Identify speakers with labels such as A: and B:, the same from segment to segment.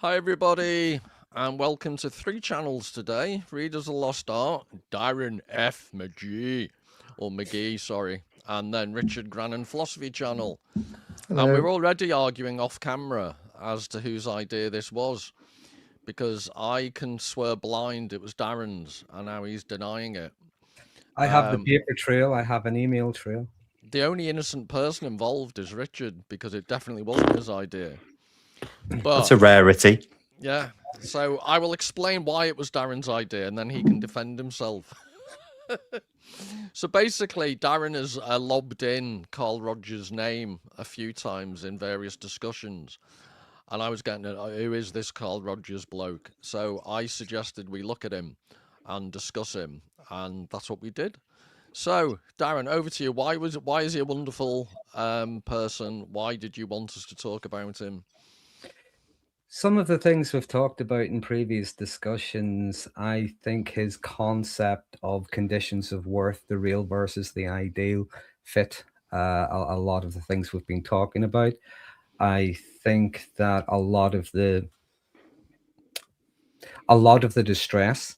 A: Hi everybody, and welcome to 3 channels today. Readers of Lost Art, Darren F, Magee, sorry, and then Richard Grannon Philosophy Channel. And we're already arguing off camera as to whose idea this was, because I can swear blind it was Darren's, and now he's denying it.
B: I have the paper trail, I have an email trail.
A: The only innocent person involved is Richard, because it definitely wasn't his idea. But
C: that's a rarity.
A: yeah, so I will explain why it was Darren's idea, and then he can defend himself. So basically, Darren has lobbed in Carl Rogers' name a few times in various discussions. And I was getting, who is this Carl Rogers bloke? So I suggested we look at him and discuss him. And that's what we did. So, Darren, over to you. Why is he a wonderful person? Why did you want us to talk about him?
B: Some of the things we've talked about in previous discussions, I think his concept of conditions of worth, the real versus the ideal, fit a lot of the things we've been talking about. I think that a lot of the distress,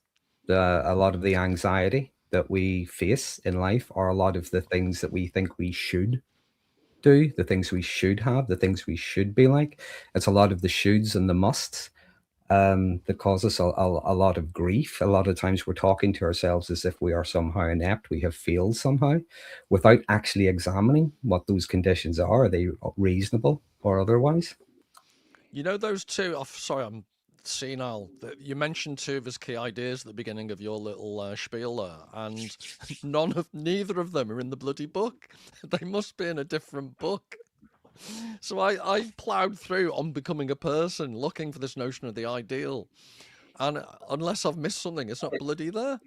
B: a lot of the anxiety that we face in life are a lot of the things that we think we should do, the things we should have, the things we should be like. It's a lot of the shoulds and the musts that cause us a lot of grief. A lot of times we're talking to ourselves as if we are somehow inept, we have failed somehow, without actually examining what those conditions are. Are they reasonable or otherwise?
A: You know those two, sorry, I'm senile. You mentioned 2 of his key ideas at the beginning of your little spiel there, and neither of them are in the bloody book. They must be in a different book. So I ploughed through On Becoming a Person, looking for this notion of the ideal, and unless I've missed something, it's not bloody there.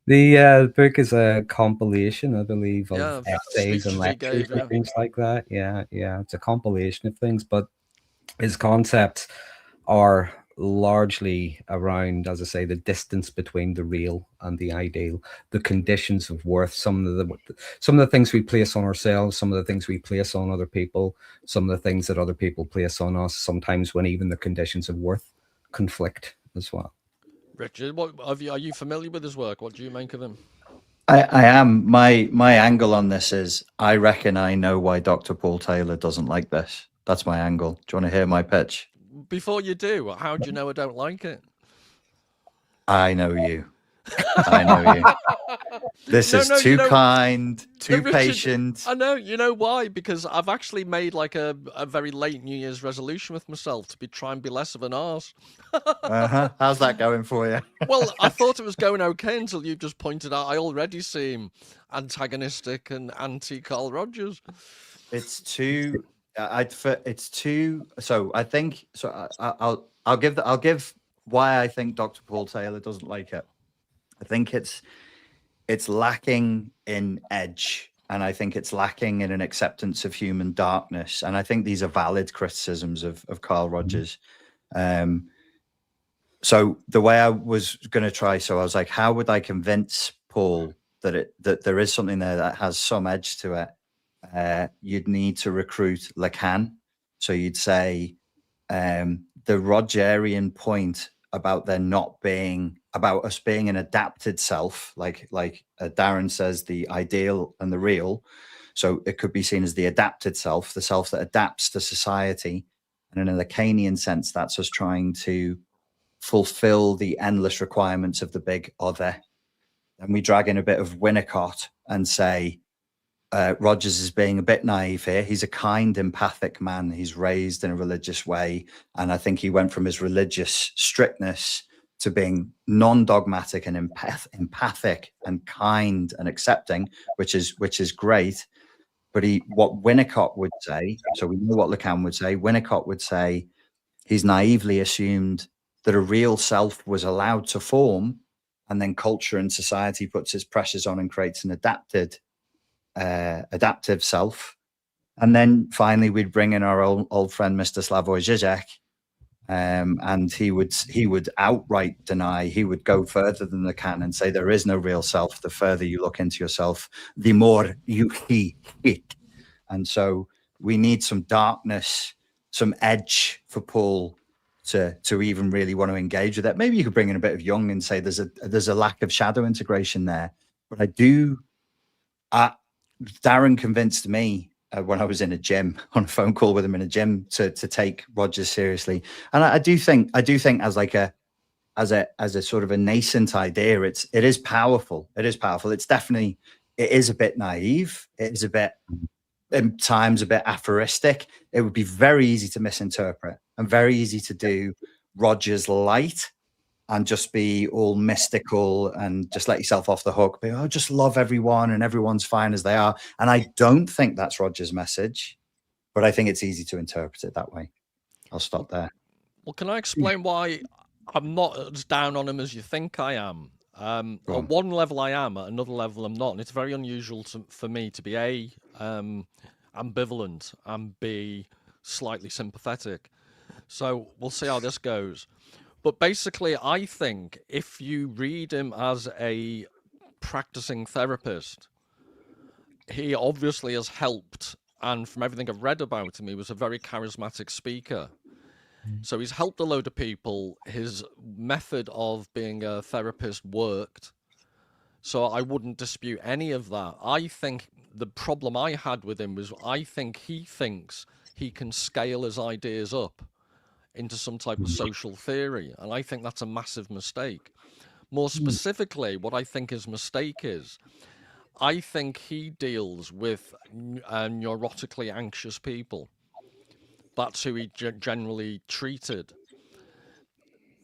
B: The book is a compilation, I believe, of essays and lectures and things like that. Yeah, it's a compilation of things, but his concepts are largely around, as I say, the distance between the real and the ideal, the conditions of worth, some of the things we place on ourselves, some of the things we place on other people, some of the things that other people place on us, sometimes when even the conditions of worth conflict as well.
A: Richard, are you familiar with his work? What do you make of him?
C: I am. My angle on this is, I reckon I know why Dr. Paul Tillich doesn't like this. That's my angle. Do you want to hear my pitch?
A: Before you do, how do you know I don't like it?
C: I know you. I know you. This is too kind, too patient.
A: I know. You know why? Because I've actually made like a very late New Year's resolution with myself to try and be less of an arse.
C: How's that going for you?
A: Well, I thought it was going okay until you just pointed out I already seem antagonistic and anti-Carl Rogers.
C: It's too. It's too. So I think. So I'll give why I think Dr. Paul Tillich doesn't like it. I think it's lacking in edge, and I think it's lacking in an acceptance of human darkness. And I think these are valid criticisms of Carl Rogers. So the way I was going to try, so I was like, how would I convince Paul that there is something there that has some edge to it? You'd need to recruit Lacan. So you'd say the Rogerian point about there not being, about us being an adapted self, like Darren says, the ideal and the real. So it could be seen as the adapted self, the self that adapts to society. And in a Lacanian sense, that's us trying to fulfill the endless requirements of the big other. And we drag in a bit of Winnicott and say, Rogers is being a bit naive here. He's a kind, empathic man. He's raised in a religious way. And I think he went from his religious strictness to being non-dogmatic and empathic and kind and accepting, which is great. But what Winnicott would say, so we know what Lacan would say, Winnicott would say he's naively assumed that a real self was allowed to form, and then culture and society puts its pressures on and creates an adaptive self. And then finally we'd bring in our old friend Mr. Slavoj Žižek, and he would outright deny, he would go further than Lacan and say there is no real self. The further you look into yourself, the more you hate it. And so we need some darkness, some edge for Paul to even really want to engage with that. Maybe you could bring in a bit of Jung and say there's a lack of shadow integration there. But Darren convinced me when I was in a gym, on a phone call with him in a gym, to take Rogers seriously. And I do think as like as a sort of a nascent idea, it is powerful. It is powerful. It is a bit naive. It is a bit, in times, a bit aphoristic. It would be very easy to misinterpret and very easy to do Rogers light and just be all mystical and just let yourself off the hook. But just love everyone and everyone's fine as they are. And I don't think that's Rogers' message, but I think it's easy to interpret it that way. I'll stop there.
A: Well, can I explain why I'm not as down on him as you think I am? At one level I am, at another level I'm not. And it's very unusual for me to be A, ambivalent, and B, slightly sympathetic. So we'll see how this goes. But basically, I think if you read him as a practicing therapist, he obviously has helped. And from everything I've read about him, he was a very charismatic speaker. So he's helped a load of people. His method of being a therapist worked. So I wouldn't dispute any of that. I think the problem I had with him was I think he thinks he can scale his ideas up into some type of social theory. And I think that's a massive mistake. More specifically, what I think his mistake is, I think he deals with neurotically anxious people. That's who he generally treated.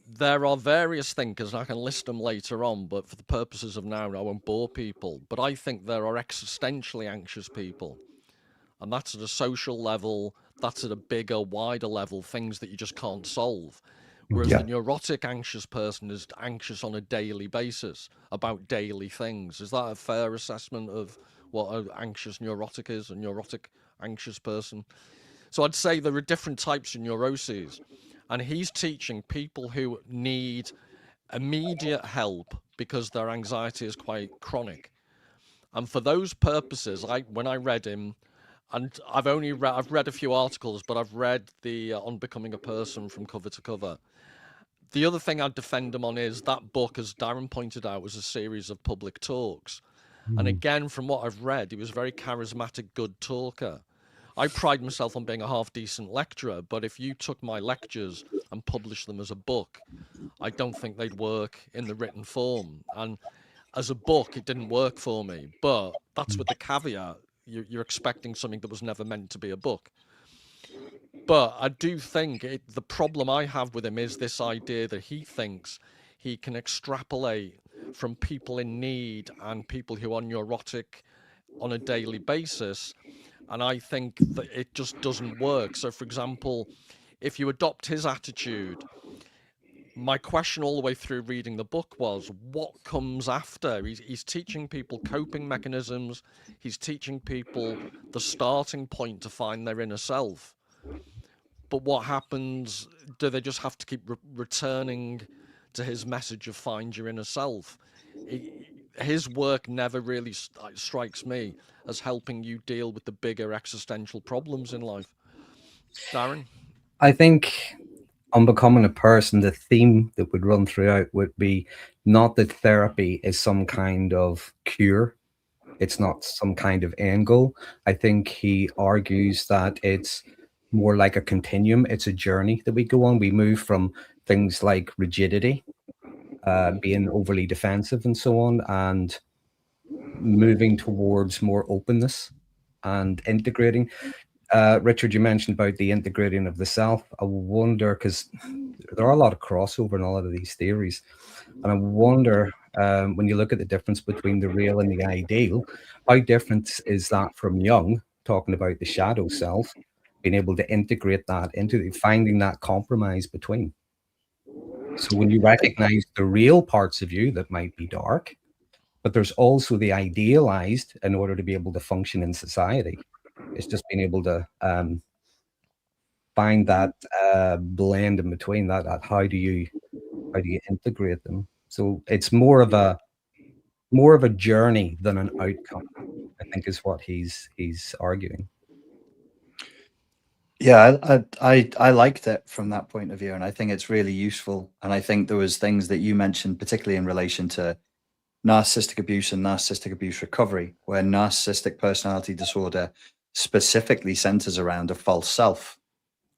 A: There are various thinkers, and I can list them later on, but for the purposes of now, I won't bore people. But I think there are existentially anxious people. And that's at a social level, that's at a bigger, wider level, things that you just can't solve. Whereas the neurotic anxious person is anxious on a daily basis about daily things. Is that a fair assessment of what an anxious neurotic is, a neurotic anxious person? So I'd say there are different types of neuroses. And he's teaching people who need immediate help because their anxiety is quite chronic. And for those purposes, when I read him, and I've read a few articles, but I've read the On Becoming a Person from cover to cover. The other thing I'd defend him on is that book, as Darren pointed out, was a series of public talks. And again, from what I've read, he was a very charismatic, good talker. I pride myself on being a half-decent lecturer, but if you took my lectures and published them as a book, I don't think they'd work in the written form. And as a book, it didn't work for me. But that's with the caveat. You're expecting something that was never meant to be a book. But I do think the problem I have with him is this idea that he thinks he can extrapolate from people in need and people who are neurotic on a daily basis. And I think that it just doesn't work. So, for example, if you adopt his attitude, my question all the way through reading the book was, what comes after? He's teaching people coping mechanisms. He's teaching people the starting point to find their inner self. But what happens? Do they just have to keep returning to his message of find your inner self? His work never really strikes me as helping you deal with the bigger existential problems in life. Darren?
B: I think on Becoming a Person, the theme that would run throughout would be not that therapy is some kind of cure. It's not some kind of end goal. I think he argues that it's more like a continuum. It's a journey that we go on. We move from things like rigidity, being overly defensive and so on, and moving towards more openness and integrating. Richard, you mentioned about the integrating of the self. I wonder, because there are a lot of crossover in a lot of these theories, and I wonder, when you look at the difference between the real and the ideal, how different is that from Jung, talking about the shadow self, being able to integrate that into finding that compromise between. So when you recognize the real parts of you that might be dark, but there's also the idealized in order to be able to function in society. It's just being able to find that blend in between that. How do you integrate them? So it's more of a journey than an outcome, I think, is what he's arguing.
C: Yeah, I liked it from that point of view, and I think it's really useful. And I think there was things that you mentioned, particularly in relation to narcissistic abuse and narcissistic abuse recovery, where narcissistic personality disorder specifically centers around a false self,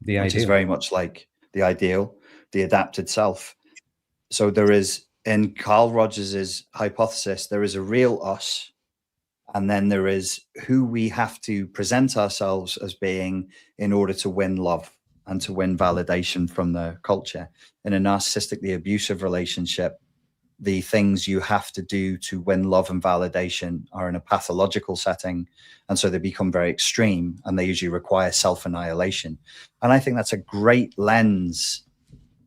C: which is very much like the ideal, the adapted self. So there is, in Carl Rogers's hypothesis, there is a real us, and then there is who we have to present ourselves as being in order to win love and to win validation from the culture. In a narcissistically abusive relationship, the things you have to do to win love and validation are in a pathological setting. And so they become very extreme, and they usually require self-annihilation. And I think that's a great lens,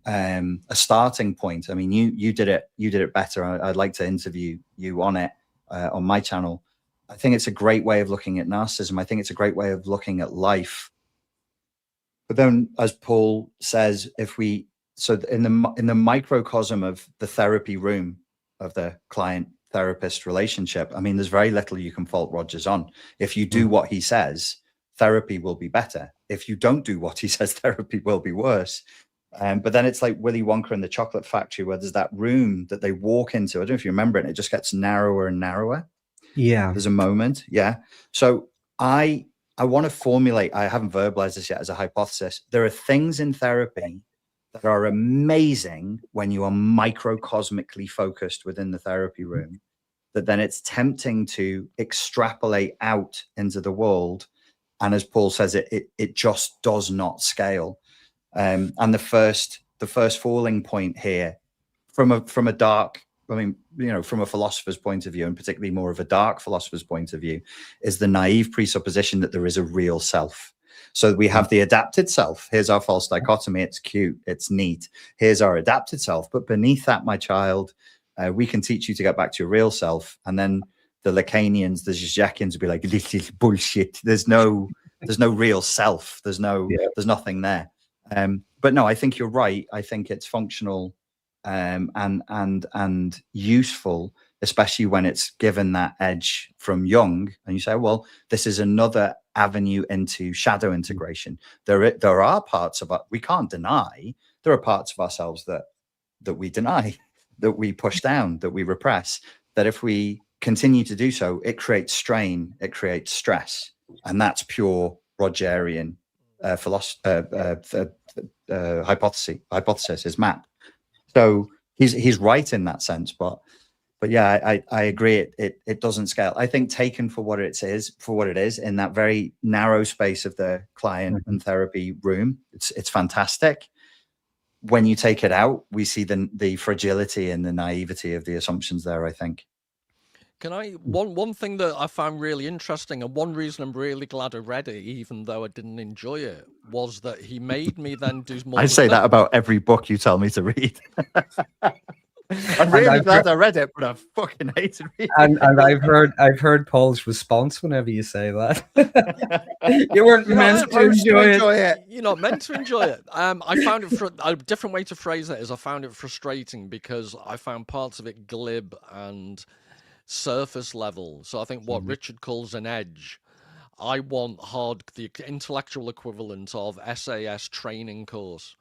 C: a starting point. I mean, you did it better. I'd like to interview you on it on my channel. I think it's a great way of looking at narcissism. I think it's a great way of looking at life. But then, as Paul says, so in the microcosm of the therapy room of the client therapist relationship, I mean, there's very little you can fault Rogers on. If you do what he says, therapy will be better. If you don't do what he says, therapy will be worse. But then it's like Willy Wonka and the Chocolate Factory, where there's that room that they walk into. I don't know if you remember it. And it just gets narrower and narrower.
B: Yeah.
C: There's a moment. Yeah. So I want to formulate, I haven't verbalized this yet as a hypothesis. There are things in therapy that are amazing when you are microcosmically focused within the therapy room, that then it's tempting to extrapolate out into the world. And as Paul says, it just does not scale. And the first falling point here from a dark, I mean, from a philosopher's point of view, and particularly more of a dark philosopher's point of view, is the naive presupposition that there is a real self. So we have the adapted self. Here's our false dichotomy. It's cute. It's neat. Here's our adapted self. But beneath that, my child, we can teach you to get back to your real self. And then the Lacanians, the Zizekins will be like, this is bullshit. There's no real self. There's nothing there. But no, I think you're right. I think it's functional and useful, especially when it's given that edge from Jung. And you say, well, this is another avenue into shadow integration. There are parts of we can't deny. There are parts of ourselves that we deny, that we push down, that we repress. That if we continue to do so, it creates strain, it creates stress, and that's pure Rogerian hypothesis is map. So he's right in that sense, but yeah, I agree. It doesn't scale. I think taken for what it is in that very narrow space of the client and therapy room, it's fantastic. When you take it out, we see the fragility and the naivety of the assumptions there, I think.
A: Can I one thing that I found really interesting, and one reason I'm really glad I read it, even though I didn't enjoy it, was that he made me then do more.
C: I say that about every book you tell me to read. I'm really glad I read it, but I fucking hated reading.
B: And I've heard Paul's response whenever you say that. You weren't meant to enjoy it.
A: You're not meant to enjoy it. I found it a different way to phrase it is I found it frustrating because I found parts of it glib and surface level. So I think what Richard calls an edge, I want the intellectual equivalent of SAS training course.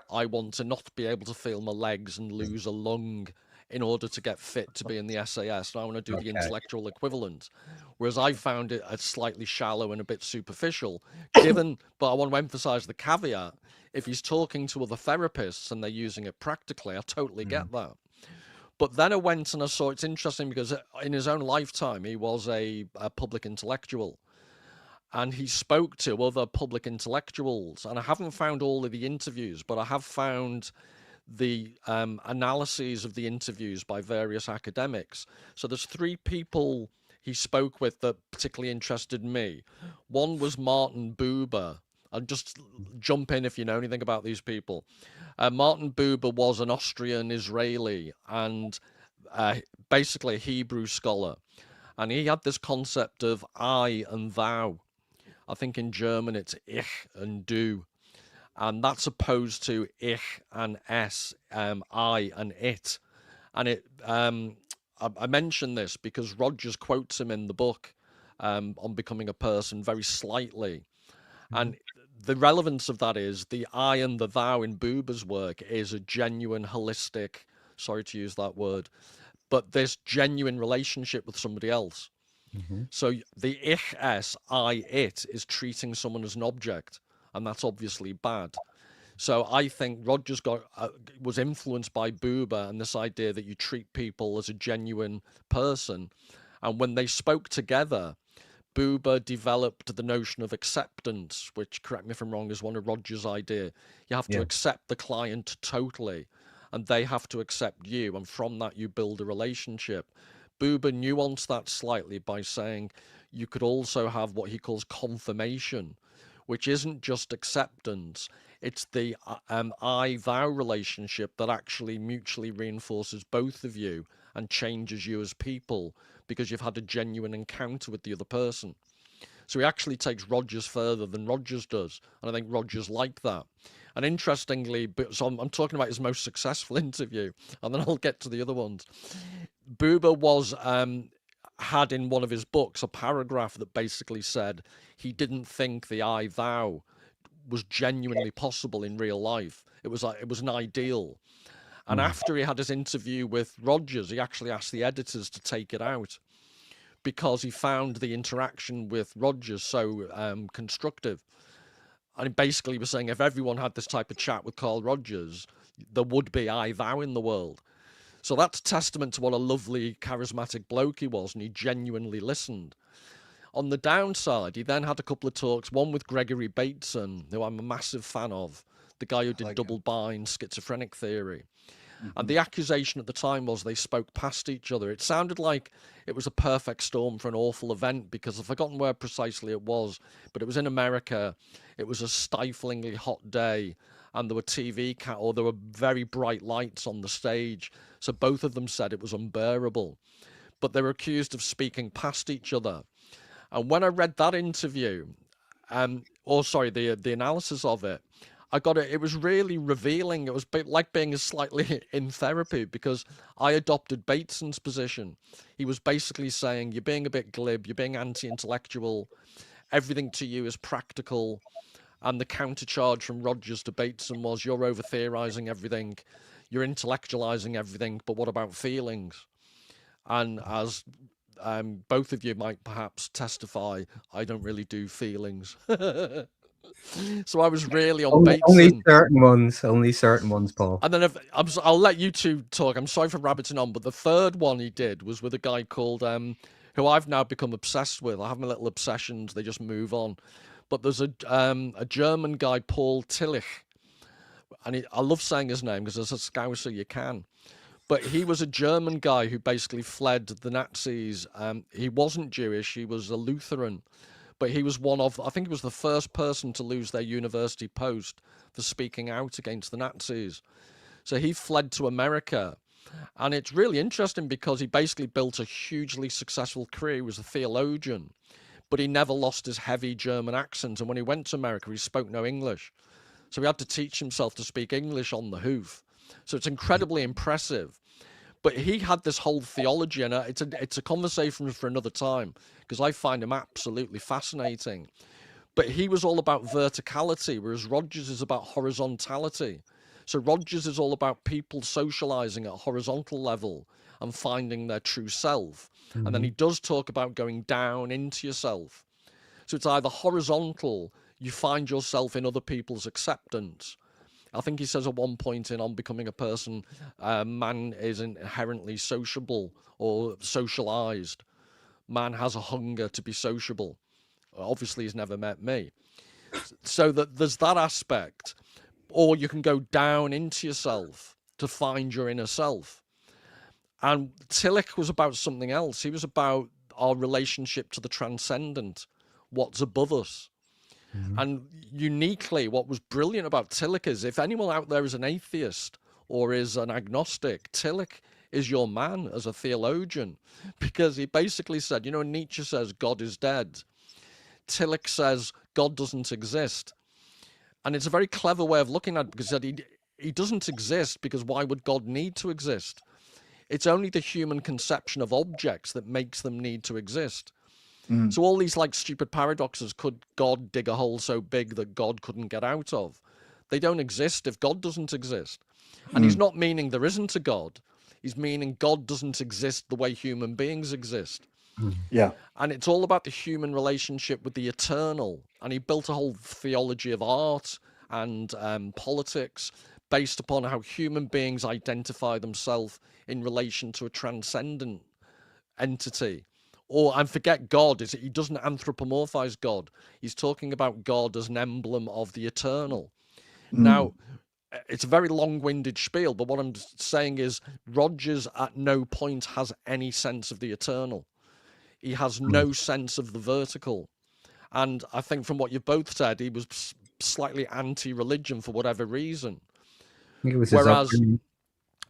A: I want to not be able to feel my legs and lose a lung in order to get fit to be in the SAS. And I want to do the intellectual equivalent. Whereas I found it slightly shallow and a bit superficial, but I want to emphasize the caveat. If he's talking to other therapists and they're using it practically, I totally get that. But then I went and I saw it's interesting because in his own lifetime, he was a public intellectual. And he spoke to other public intellectuals. And I haven't found all of the interviews, but I have found the analyses of the interviews by various academics. So there's 3 people he spoke with that particularly interested me. One was Martin Buber. I'll just jump in if you know anything about these people. Martin Buber was an Austrian Israeli and basically a Hebrew scholar. And he had this concept of I and thou. I think in German it's ich and du. And that's opposed to ich and es, I and it. And I mention this because Rogers quotes him in the book on Becoming a Person very slightly. And the relevance of that is the I and the thou in Buber's work is a genuine, holistic, sorry to use that word, but this genuine relationship with somebody else. So the ich, es, I, it is treating someone as an object, and that's obviously bad. So I think Rogers was influenced by Buber and this idea that you treat people as a genuine person. And when they spoke together, Buber developed the notion of acceptance, which, correct me if I'm wrong, is one of Rogers' idea. You have to accept the client totally, and they have to accept you, and from that you build a relationship. Buber nuanced that slightly by saying you could also have what he calls confirmation, which isn't just acceptance, it's the I-thou relationship that actually mutually reinforces both of you and changes you as people because you've had a genuine encounter with the other person. So he actually takes Rogers further than Rogers does, and I think Rogers liked that. And interestingly, so I'm talking about his most successful interview, and then I'll get to the other ones. Buber was had in one of his books a paragraph that basically said he didn't think the I-thou was genuinely possible in real life. It was an ideal. And after he had his interview with Rogers, he actually asked the editors to take it out because he found the interaction with Rogers so constructive. And he basically was saying if everyone had this type of chat with Carl Rogers, there would be I-thou in the world. So that's testament to what a lovely, charismatic bloke he was, and he genuinely listened. On the downside, he then had a couple of talks, one with Gregory Bateson, who I'm a massive fan of, the guy who did double bind, schizophrenic theory. And the accusation at the time was they spoke past each other. It sounded like it was a perfect storm for an awful event because I've forgotten where precisely it was, but it was in America. It was a stiflingly hot day, and there were there were very bright lights on the stage. So both of them said it was unbearable, but they were accused of speaking past each other. And when I read that interview, the analysis of it, I got it. It was really revealing. It was like being slightly in therapy because I adopted Bateson's position. He was basically saying, you're being a bit glib, you're being anti-intellectual, everything to you is practical. And the countercharge from Rogers to Bateson was, you're over-theorizing everything, you're intellectualizing everything, but what about feelings? And as both of you might perhaps testify, I don't really do feelings. So I was really on Bateson.
B: Only certain ones, Paul.
A: And then I'll let you two talk. I'm sorry for rabbiting on, but the third one he did was with a guy called, who I've now become obsessed with. I have my little obsessions, they just move on. But there's a German guy, Paul Tillich, and I love saying his name because as a Scouser you can. But he was a German guy who basically fled the Nazis. He wasn't Jewish, he was a Lutheran. But he was I think he was the first person to lose their university post for speaking out against the Nazis. So he fled to America. And it's really interesting because he basically built a hugely successful career. He was a theologian, but he never lost his heavy German accent. And when he went to America, he spoke no English. So he had to teach himself to speak English on the hoof. So it's incredibly impressive. But he had this whole theology, and it's a conversation for another time, because I find him absolutely fascinating. But he was all about verticality, whereas Rogers is about horizontality. So Rogers is all about people socializing at a horizontal level and finding their true self. And then he does talk about going down into yourself. So it's either horizontal, you find yourself in other people's acceptance. I think he says at one point in On Becoming a Person, man is inherently sociable or socialized. Man has a hunger to be sociable. Obviously, he's never met me. So that there's that aspect. Or you can go down into yourself to find your inner self. And Tillich was about something else. He was about our relationship to the transcendent, what's above us. And uniquely, what was brilliant about Tillich is if anyone out there is an atheist or is an agnostic, Tillich is your man as a theologian, because he basically said, Nietzsche says God is dead. Tillich says God doesn't exist. And it's a very clever way of looking at it, because he doesn't exist because why would God need to exist? It's only the human conception of objects that makes them need to exist. So all these like stupid paradoxes, could God dig a hole so big that God couldn't get out of? They don't exist if God doesn't exist. And he's not meaning there isn't a God. He's meaning God doesn't exist the way human beings exist.
C: Yeah.
A: And it's all about the human relationship with the eternal. And he built a whole theology of art and politics based upon how human beings identify themselves in relation to a transcendent entity. And forget God, is it? He doesn't anthropomorphize God. He's talking about God as an emblem of the eternal. Now, it's a very long-winded spiel, but what I'm saying is Rogers at no point has any sense of the eternal. He has no sense of the vertical. And I think from what you both said, he was slightly anti-religion for whatever reason.
B: I think it was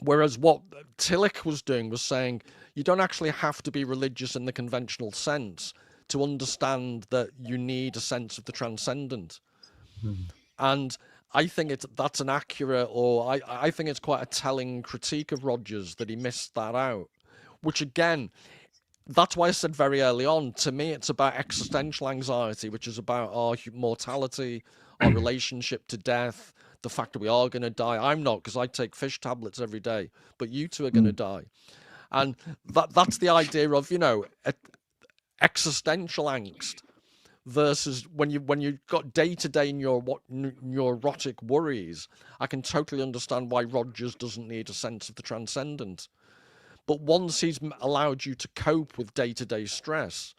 A: Whereas what Tillich was doing was saying, you don't actually have to be religious in the conventional sense to understand that you need a sense of the transcendent. And I think that's an accurate, or I think it's quite a telling critique of Rogers that he missed that out, which again, that's why I said very early on, to me, it's about existential anxiety, which is about our mortality, our relationship to death, the fact that we are going to die. I'm not, because I take fish tablets every day, but you two are going to die. And that's the idea of, existential angst versus when you've got day-to-day neurotic worries. I can totally understand why Rogers doesn't need a sense of the transcendent. But once he's allowed you to cope with day-to-day stress,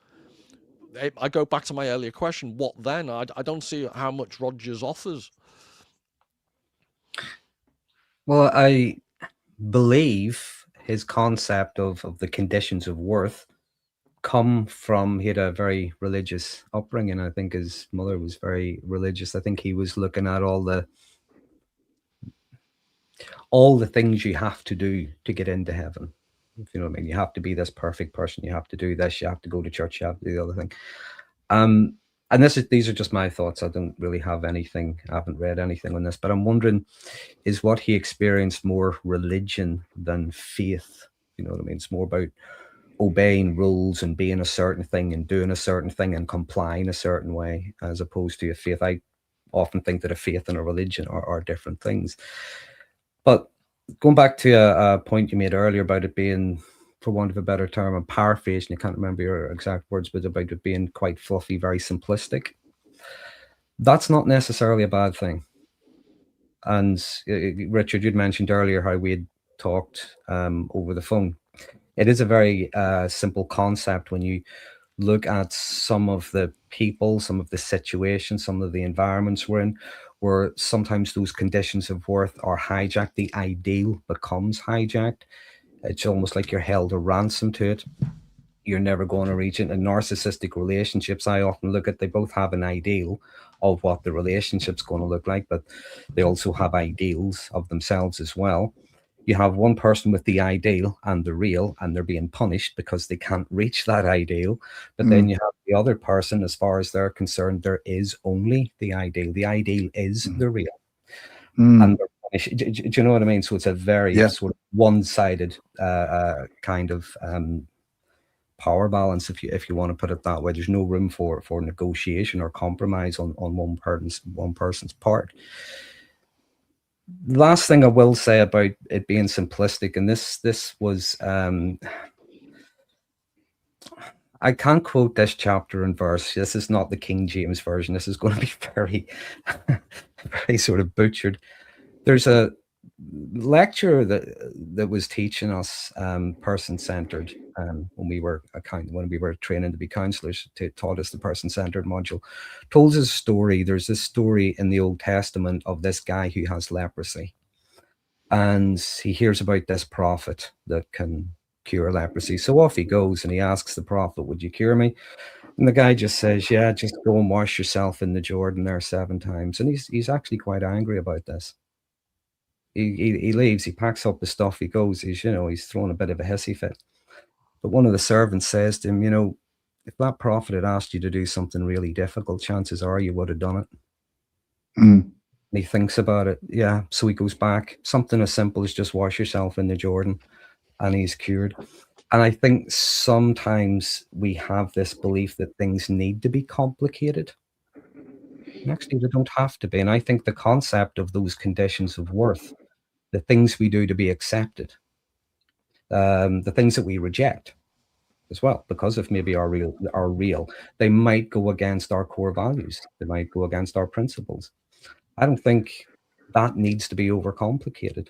A: I go back to my earlier question, what then? I don't see how much Rogers offers.
B: Well, I believe his concept of the conditions of worth come from, he had a very religious upbringing. I think his mother was very religious. I think he was looking at all the things you have to do to get into heaven. If you know what I mean, you have to be this perfect person, you have to do this, you have to go to church, you have to do the other thing. And these are just my thoughts. I don't really have anything, I haven't read anything on this, but I'm wondering, is what he experienced more religion than faith? You know what I mean? It's more about obeying rules and being a certain thing and doing a certain thing and complying a certain way, as opposed to a faith. I often think that a faith and a religion are different things. But going back to a point you made earlier about it being, for want of a better term, I'm paraphrasing, I can't remember your exact words, but about it being quite fluffy, very simplistic. That's not necessarily a bad thing. And Richard, you'd mentioned earlier how we had talked over the phone. It is a very simple concept when you look at some of the people, some of the situations, some of the environments we're in, where sometimes those conditions of worth are hijacked. The ideal becomes hijacked. It's almost like you're held a ransom to it. You're never going to reach it. In narcissistic relationships, I often look at, they both have an ideal of what the relationship's going to look like, but they also have ideals of themselves as well. You have one person with the ideal and the real, and they're being punished because they can't reach that ideal. But then you have the other person, as far as they're concerned, there is only the ideal. The ideal is the real. And they're punished. Do you know what I mean? So it's a very sort of one-sided kind of power balance, if you want to put it that way. There's no room for negotiation or compromise on one person's part. The last thing I will say about it being simplistic, and this was, I can't quote this chapter and verse. This is not the King James version. This is going to be very, very sort of butchered. There's a lecturer that was teaching us person-centered when we were training to be counselors, taught us the person-centered module. Told us a story. There's this story in the Old Testament of this guy who has leprosy, and he hears about this prophet that can cure leprosy. So off he goes and he asks the prophet, "Would you cure me?" And the guy just says, "Yeah, just go and wash yourself in the Jordan there 7 times." And he's actually quite angry about this. He leaves, he packs up the stuff, he goes, he's throwing a bit of a hissy fit. But one of the servants says to him, if that prophet had asked you to do something really difficult, chances are you would have done it. And he thinks about it. Yeah. So he goes back, something as simple as just wash yourself in the Jordan, and he's cured. And I think sometimes we have this belief that things need to be complicated. And actually, they don't have to be. And I think the concept of those conditions of worth, the things we do to be accepted, the things that we reject as well, because of maybe are real, they might go against our core values. They might go against our principles. I don't think that needs to be overcomplicated.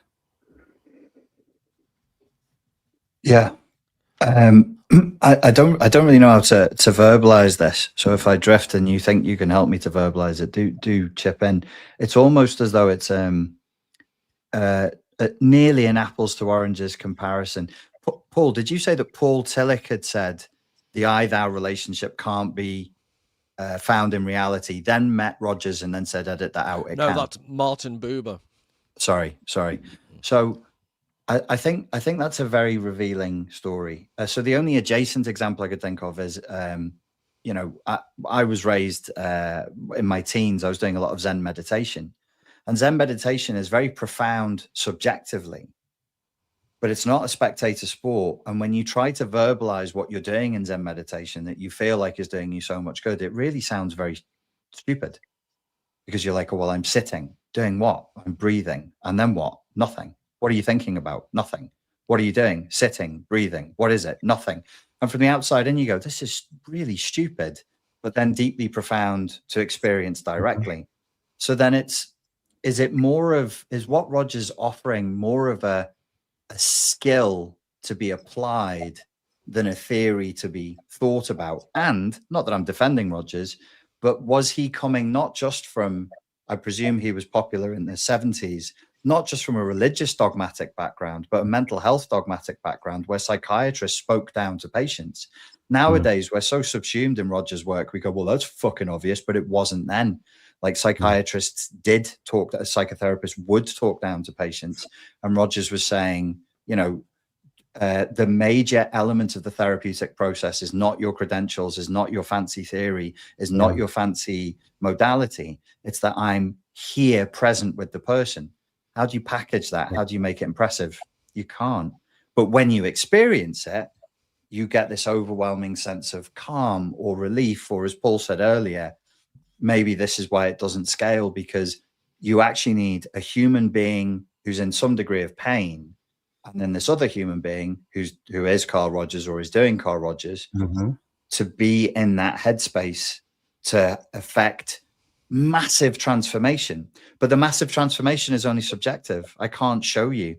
C: Yeah. I don't really know how to verbalize this. So if I drift and you think you can help me to verbalize it, do chip in. It's almost as though it's nearly an apples to oranges comparison. Paul, did you say that Paul Tillich had said the I-thou relationship can't be found in reality, then met Rogers and then said edit that out?
A: No, that's Martin Buber.
C: Sorry. So I think that's a very revealing story. So the only adjacent example I could think of is, you know, I was raised in my teens. I was doing a lot of Zen meditation, and Zen meditation is very profound subjectively, but it's not a spectator sport. And when you try to verbalize what you're doing in Zen meditation that you feel like is doing you so much good, it really sounds very stupid, because you're like, oh, well, I'm sitting, doing what? I'm breathing. And then what? Nothing. What are you thinking about? Nothing. What are you doing? Sitting, breathing. What is it? Nothing. And from the outside in, you go, this is really stupid, but then deeply profound to experience directly. So then is what Rogers offering more of a skill to be applied than a theory to be thought about? And not that I'm defending Rogers, but was he coming not just from, I presume he was popular in the 70s, not just from a religious dogmatic background, but a mental health dogmatic background where psychiatrists spoke down to patients? Nowadays, we're so subsumed in Rogers' work, we go, well, that's fucking obvious, but it wasn't then. Like psychiatrists did talk, a psychotherapist would talk down to patients. And Rogers was saying, you know, the major element of the therapeutic process is not your credentials, is not your fancy theory, is not your fancy modality. It's that I'm here present with the person. How do you package that? How do you make it impressive? You can't. But when you experience it, you get this overwhelming sense of calm or relief, or as Paul said earlier, maybe this is why it doesn't scale, because you actually need a human being who's in some degree of pain, and then this other human being who is Carl Rogers or is doing Carl Rogers, to be in that headspace to affect massive transformation. But the massive transformation is only subjective. I can't show you,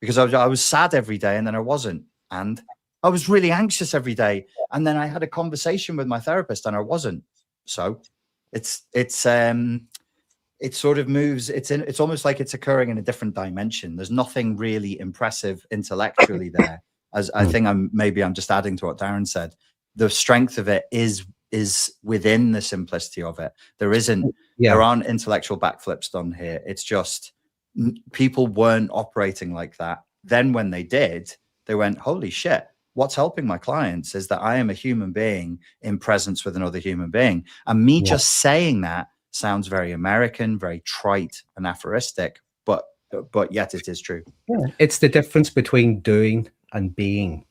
C: because I was sad every day and then I wasn't. And I was really anxious every day, and then I had a conversation with my therapist and I wasn't. So it sort of moves. It's almost like it's occurring in a different dimension. There's nothing really impressive intellectually there. As I think I'm just adding to what Darren said. The strength of it is within the simplicity of it. There aren't intellectual backflips done here. It's just people weren't operating like that. Then when they did, they went, holy shit, what's helping my clients is that I am a human being in presence with another human being. And me just saying that sounds very American, very trite and aphoristic, but yet it is true.
B: Yeah. It's the difference between doing and being.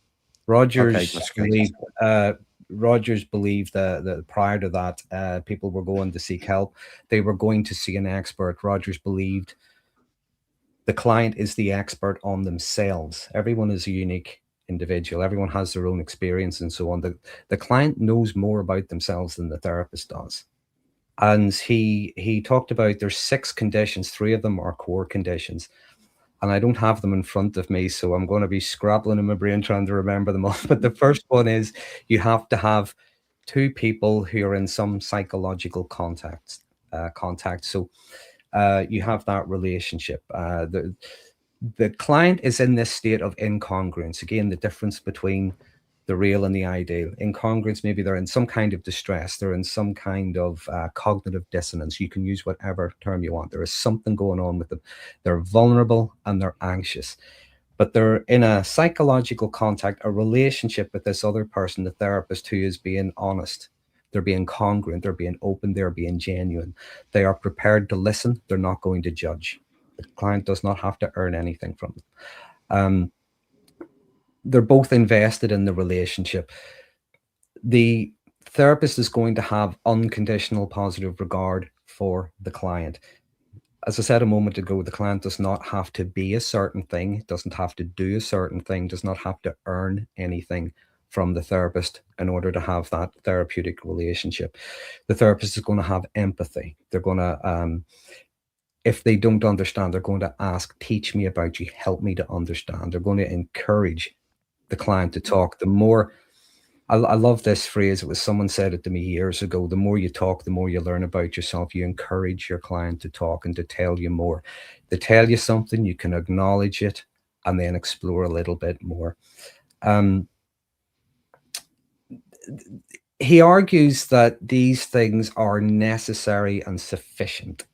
B: Rogers believed that prior to that, people were going to seek help. They were going to see an expert. Rogers believed the client is the expert on themselves. Everyone is a unique individual. Everyone has their own experience and so on. The client knows more about themselves than the therapist does. And he talked about there's 6 conditions. 3 of them are core conditions. And I don't have them in front of me, so I'm going to be scrabbling in my brain trying to remember them all. But the first one is you have to have 2 people who are in some psychological contact. So you have that relationship. The client is in this state of incongruence. Again, the difference between the real and the ideal. Incongruence, maybe they're in some kind of distress. They're in some kind of cognitive dissonance. You can use whatever term you want. There is something going on with them. They're vulnerable and they're anxious. But they're in a psychological contact, a relationship with this other person, the therapist, who is being honest. They're being congruent. They're being open. They're being genuine. They are prepared to listen. They're not going to judge. The client does not have to earn anything from them. they're both invested in the relationship. The therapist is going to have unconditional positive regard for the client. As I said a moment ago, the client does not have to be a certain thing, doesn't have to do a certain thing, does not have to earn anything from the therapist in order to have that therapeutic relationship. The therapist is going to have empathy. They're going to, if they don't understand, they're going to ask, teach me about you, help me to understand. They're going to encourage the client to talk. The more, I love this phrase. It was someone said it to me years ago. The more you talk, the more you learn about yourself. You encourage your client to talk and to tell you more. They tell you something, you can acknowledge it and then explore a little bit more. He argues that these things are necessary and sufficient.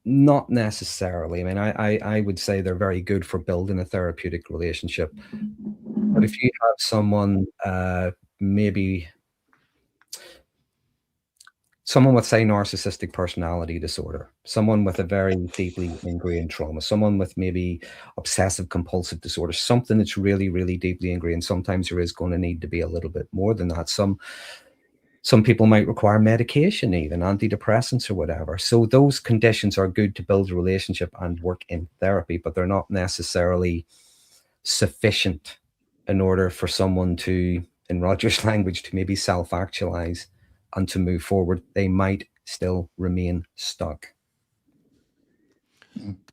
B: Not necessarily. I mean, I would say they're very good for building a therapeutic relationship. But if you have someone, maybe someone with, say, narcissistic personality disorder, someone with a very deeply ingrained trauma, someone with maybe obsessive compulsive disorder, something that's really, really deeply ingrained, sometimes there is going to need to be a little bit more than that. Some people might require medication, even antidepressants or whatever. So those conditions are good to build a relationship and work in therapy, but they're not necessarily sufficient in order for someone to, in Roger's language, to maybe self-actualize and to move forward. They might still remain stuck.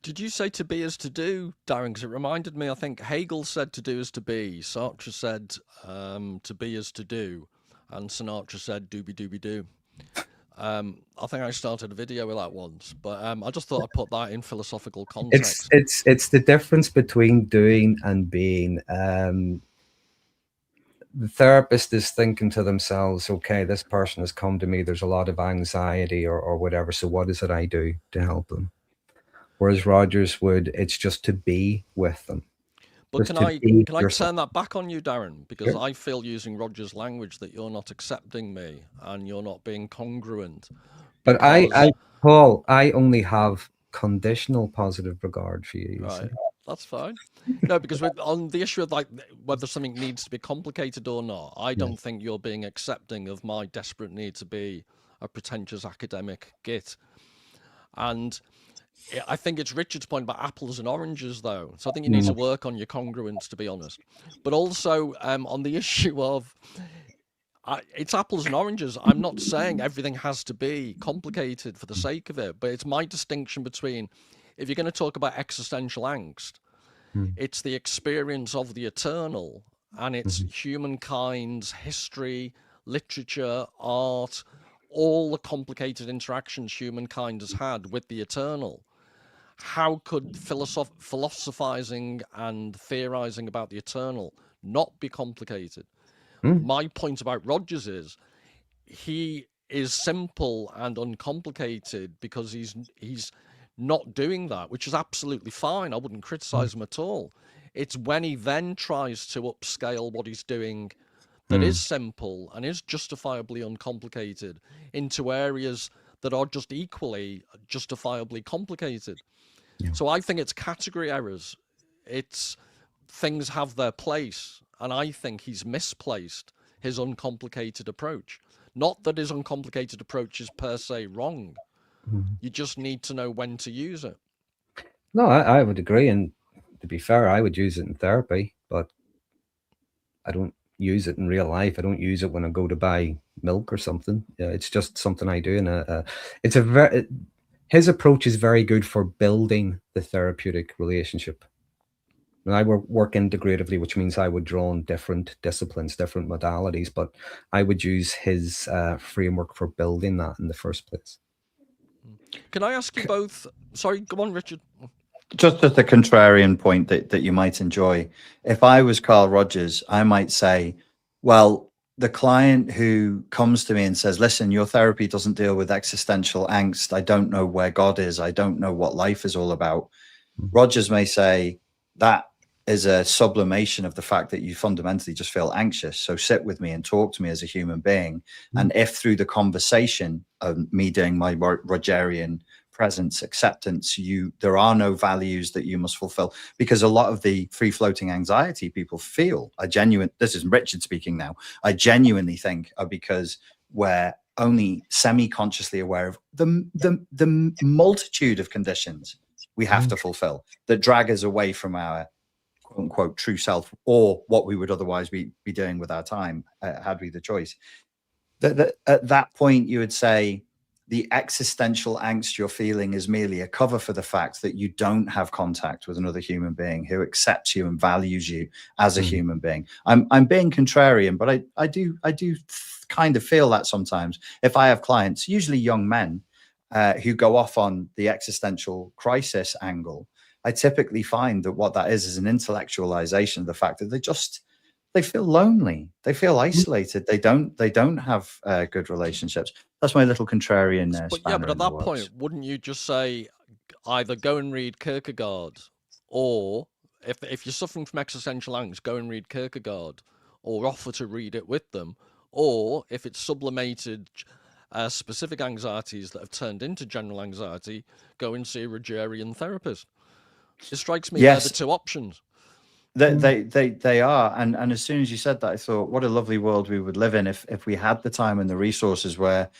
A: Did you say to be is to do, Darren? Because it reminded me, I think Hegel said to do is to be, Sartre said to be is to do, and Sinatra said doobie-doobie-doo. I think I started a video with that once, but I just thought I'd put that in philosophical context.
B: It's the difference between doing and being. The therapist is thinking to themselves, okay, this person has come to me, there's a lot of anxiety or whatever, so what is it I do to help them? Whereas Rogers would, it's just to be with them.
A: But can I turn that back on you, Darren? Because sure. I feel, using Rogers' language, that you're not accepting me and you're not being congruent.
B: But Paul, I only have conditional positive regard for you.
A: Right, that's fine. No, because on the issue of like whether something needs to be complicated or not, I don't think you're being accepting of my desperate need to be a pretentious academic git. And I think it's Richard's point about apples and oranges, though. So I think you need to work on your congruence, to be honest. But also on the issue of it's apples and oranges. I'm not saying everything has to be complicated for the sake of it, but it's my distinction between, if you're going to talk about existential angst, it's the experience of the eternal, and it's humankind's history, literature, art, all the complicated interactions humankind has had with the eternal. How could philosophizing and theorizing about the eternal not be complicated? My point about Rogers is he is simple and uncomplicated because he's not doing that, which is absolutely fine. I wouldn't criticize him at all. It's when he then tries to upscale what he's doing that is simple and is justifiably uncomplicated into areas that are just equally justifiably complicated. So I think it's category errors. It's things have their place, and I think he's misplaced his uncomplicated approach. Not that his uncomplicated approach is per se wrong. You just need to know when to use it.
B: No, I would agree. And to be fair, I would use it in therapy, but I don't use it in real life. I don't use it when I go to buy milk or something. It's just something I do. And his approach is very good for building the therapeutic relationship. And I work integratively, which means I would draw on different disciplines, different modalities, but I would use his framework for building that in the first place.
A: Can I ask you both? Sorry, go on, Richard.
C: Just as a contrarian point that you might enjoy. If I was Carl Rogers, I might say, well, the client who comes to me and says, listen, your therapy doesn't deal with existential angst. I don't know where God is. I don't know what life is all about. Rogers may say that is a sublimation of the fact that you fundamentally just feel anxious. So sit with me and talk to me as a human being. And if through the conversation of me doing my Rogerian presence, acceptance. There are no values that you must fulfill, because a lot of the free-floating anxiety people feel are genuine. This is Richard speaking now. I genuinely think are because we're only semi-consciously aware of the multitude of conditions we have to fulfill that drag us away from our quote unquote true self, or what we would otherwise be doing with our time had we the choice. At that point, you would say the existential angst you're feeling is merely a cover for the fact that you don't have contact with another human being who accepts you and values you as a human being. I'm being contrarian, but I do kind of feel that sometimes. If I have clients, usually young men, who go off on the existential crisis angle, I typically find that what that is an intellectualization of the fact that they feel lonely, they feel isolated, they don't have good relationships. That's my little contrarian
A: but yeah, but at that point, wouldn't you just say either go and read Kierkegaard, or if you're suffering from existential angst, go and read Kierkegaard, or offer to read it with them, or if it's sublimated specific anxieties that have turned into general anxiety, go and see a Rogerian therapist. It strikes me they're the two options.
C: They are, and as soon as you said that, I thought, what a lovely world we would live in if we had the time and the resources where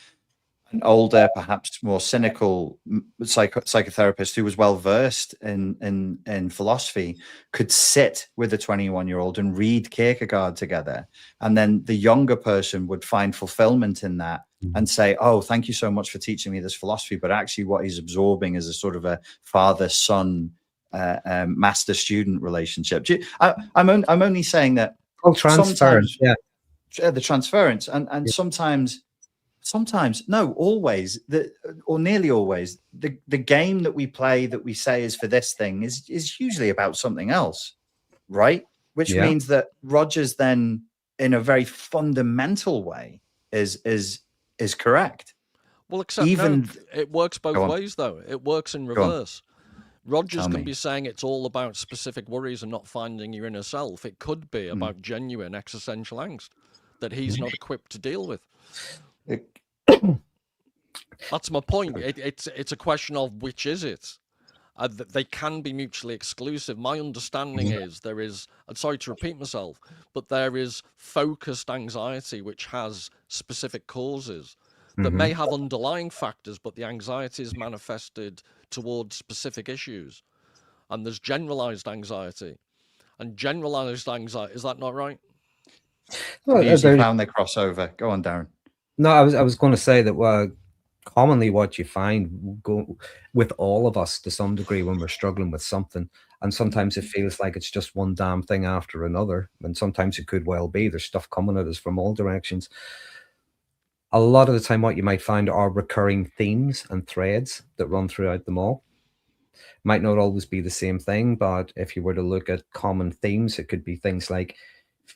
C: an older, perhaps more cynical psychotherapist who was well versed in philosophy could sit with a 21-year-old and read Kierkegaard together, and then the younger person would find fulfillment in that and say, oh, thank you so much for teaching me this philosophy, but actually what he's absorbing is a sort of a father-son master-student relationship. I'm only saying that
B: transference,
C: the transference, and sometimes, no, always, or nearly always, the game that we play that we say is for this thing is usually about something else, right? Which means that Rogers then, in a very fundamental way, is correct.
A: Well, except it works both ways, though. It works in reverse. Rogers can be saying it's all about specific worries and not finding your inner self. It could be about genuine existential angst that he's not equipped to deal with. That's my point. It's a question of which is it. They can be mutually exclusive. My understanding is there is, I'm sorry to repeat myself, but there is focused anxiety which has specific causes that may have underlying factors, but the anxiety is manifested towards specific issues. And there's generalized anxiety. And generalized anxiety, is that not right?
C: Well, easy found the crossover. Go on, Darren.
B: No, I was going to say that commonly what you find with all of us to some degree when we're struggling with something, and sometimes it feels like it's just one damn thing after another, and sometimes it could well be there's stuff coming at us from all directions. A lot of the time what you might find are recurring themes and threads that run throughout them all. Might not always be the same thing, but if you were to look at common themes, it could be things like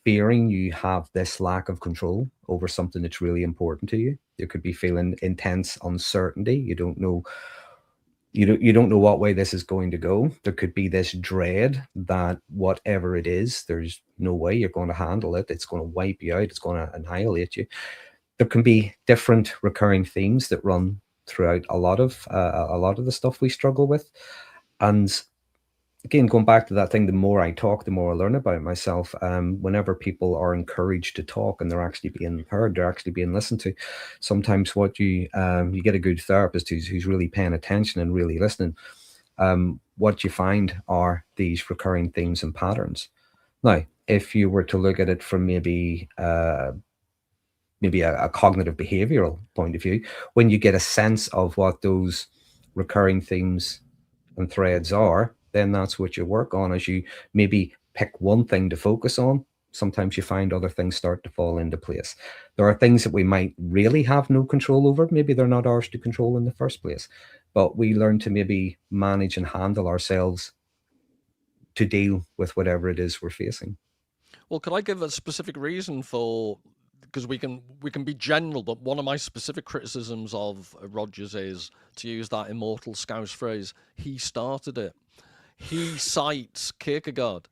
B: fearing you have this lack of control over something that's really important to you. You could be feeling intense uncertainty. You don't know what way this is going to go. There could be this dread that whatever it is, there's no way you're going to handle it. It's going to wipe you out. It's going to annihilate you. There can be different recurring themes that run throughout a lot of the stuff we struggle with. And again, going back to that thing, the more I talk, the more I learn about myself. Whenever people are encouraged to talk and they're actually being heard, they're actually being listened to. Sometimes what you get a good therapist who's really paying attention and really listening. What you find are these recurring themes and patterns. Now, if you were to look at it from maybe a cognitive behavioral point of view, when you get a sense of what those recurring themes and threads are, then that's what you work on. As you maybe pick one thing to focus on, sometimes you find other things start to fall into place. There are things that we might really have no control over. Maybe they're not ours to control in the first place, but we learn to maybe manage and handle ourselves to deal with whatever it is we're facing.
A: Well, could I give a specific reason for, because we can be general, but one of my specific criticisms of Rogers is, to use that immortal Scouse phrase, he started it. He cites Kierkegaard.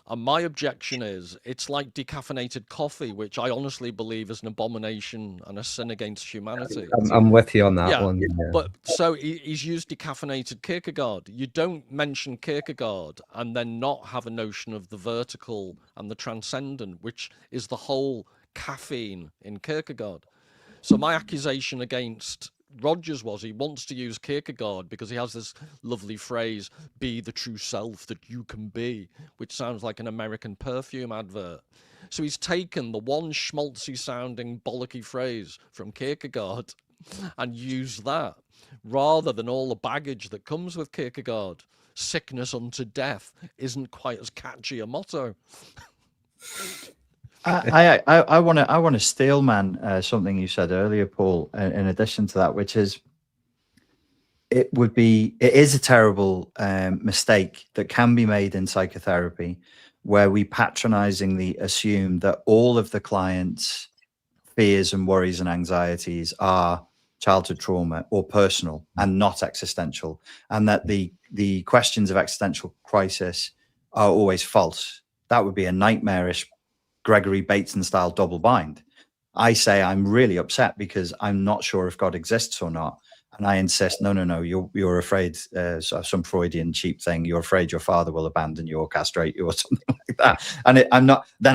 A: And my objection is, it's like decaffeinated coffee, which I honestly believe is an abomination and a sin against humanity.
B: I'm with you on that
A: Yeah,
B: one. Yeah.
A: but so he's used decaffeinated Kierkegaard. You don't mention Kierkegaard and then not have a notion of the vertical and the transcendent, which is the whole caffeine in Kierkegaard. So my accusation against Rogers was he wants to use Kierkegaard because he has this lovely phrase, be the true self that you can be, which sounds like an American perfume advert. So he's taken the one schmaltzy sounding bollocky phrase from Kierkegaard and used that rather than all the baggage that comes with Kierkegaard. Sickness unto death isn't quite as catchy a motto.
C: I want to steal, man, something you said earlier, Paul. In addition to that, which is, it is a terrible mistake that can be made in psychotherapy, where we patronizingly assume that all of the clients' fears and worries and anxieties are childhood trauma or personal and not existential, and that the questions of existential crisis are always false. That would be a nightmarish Gregory Bateson style double bind. I say I'm really upset because I'm not sure if God exists or not, and I insist, no, you're afraid, some Freudian cheap thing. You're afraid your father will abandon you or castrate you or something like that. And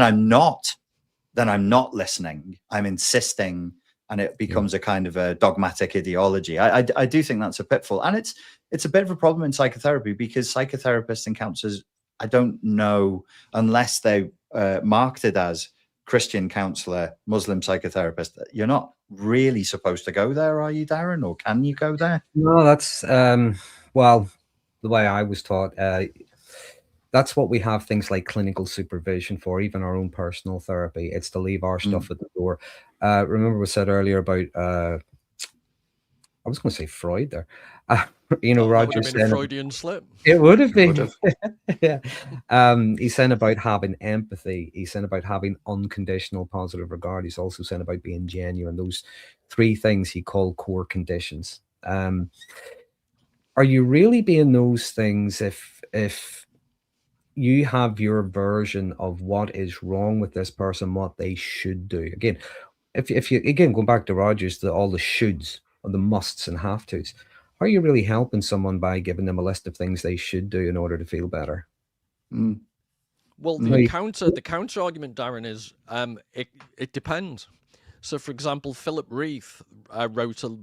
C: I'm not listening. I'm insisting, and it becomes a kind of a dogmatic ideology. I do think that's a pitfall, and it's a bit of a problem in psychotherapy because psychotherapists and counselors, I don't know, unless they marketed as Christian counselor, Muslim psychotherapist, you're not really supposed to go there, are you, Darren? Or can you go there?
B: No, that's well, the way I was taught, that's what we have things like clinical supervision for, even our own personal therapy. It's to leave our stuff at the door. Remember we said earlier about I was going to say Freud there. Roger said
A: a Freudian slip.
B: It would have been. Yeah. He's saying about having empathy. He's saying about having unconditional positive regard. He's also saying about being genuine. Those three things he called core conditions. Are you really being those things if you have your version of what is wrong with this person, what they should do? Again, if you going back to Rogers, all the shoulds or the musts and have tos. Are you really helping someone by giving them a list of things they should do in order to feel better?
A: Well, the counter argument, Darren, is it depends. So, for example, Philip Reith wrote a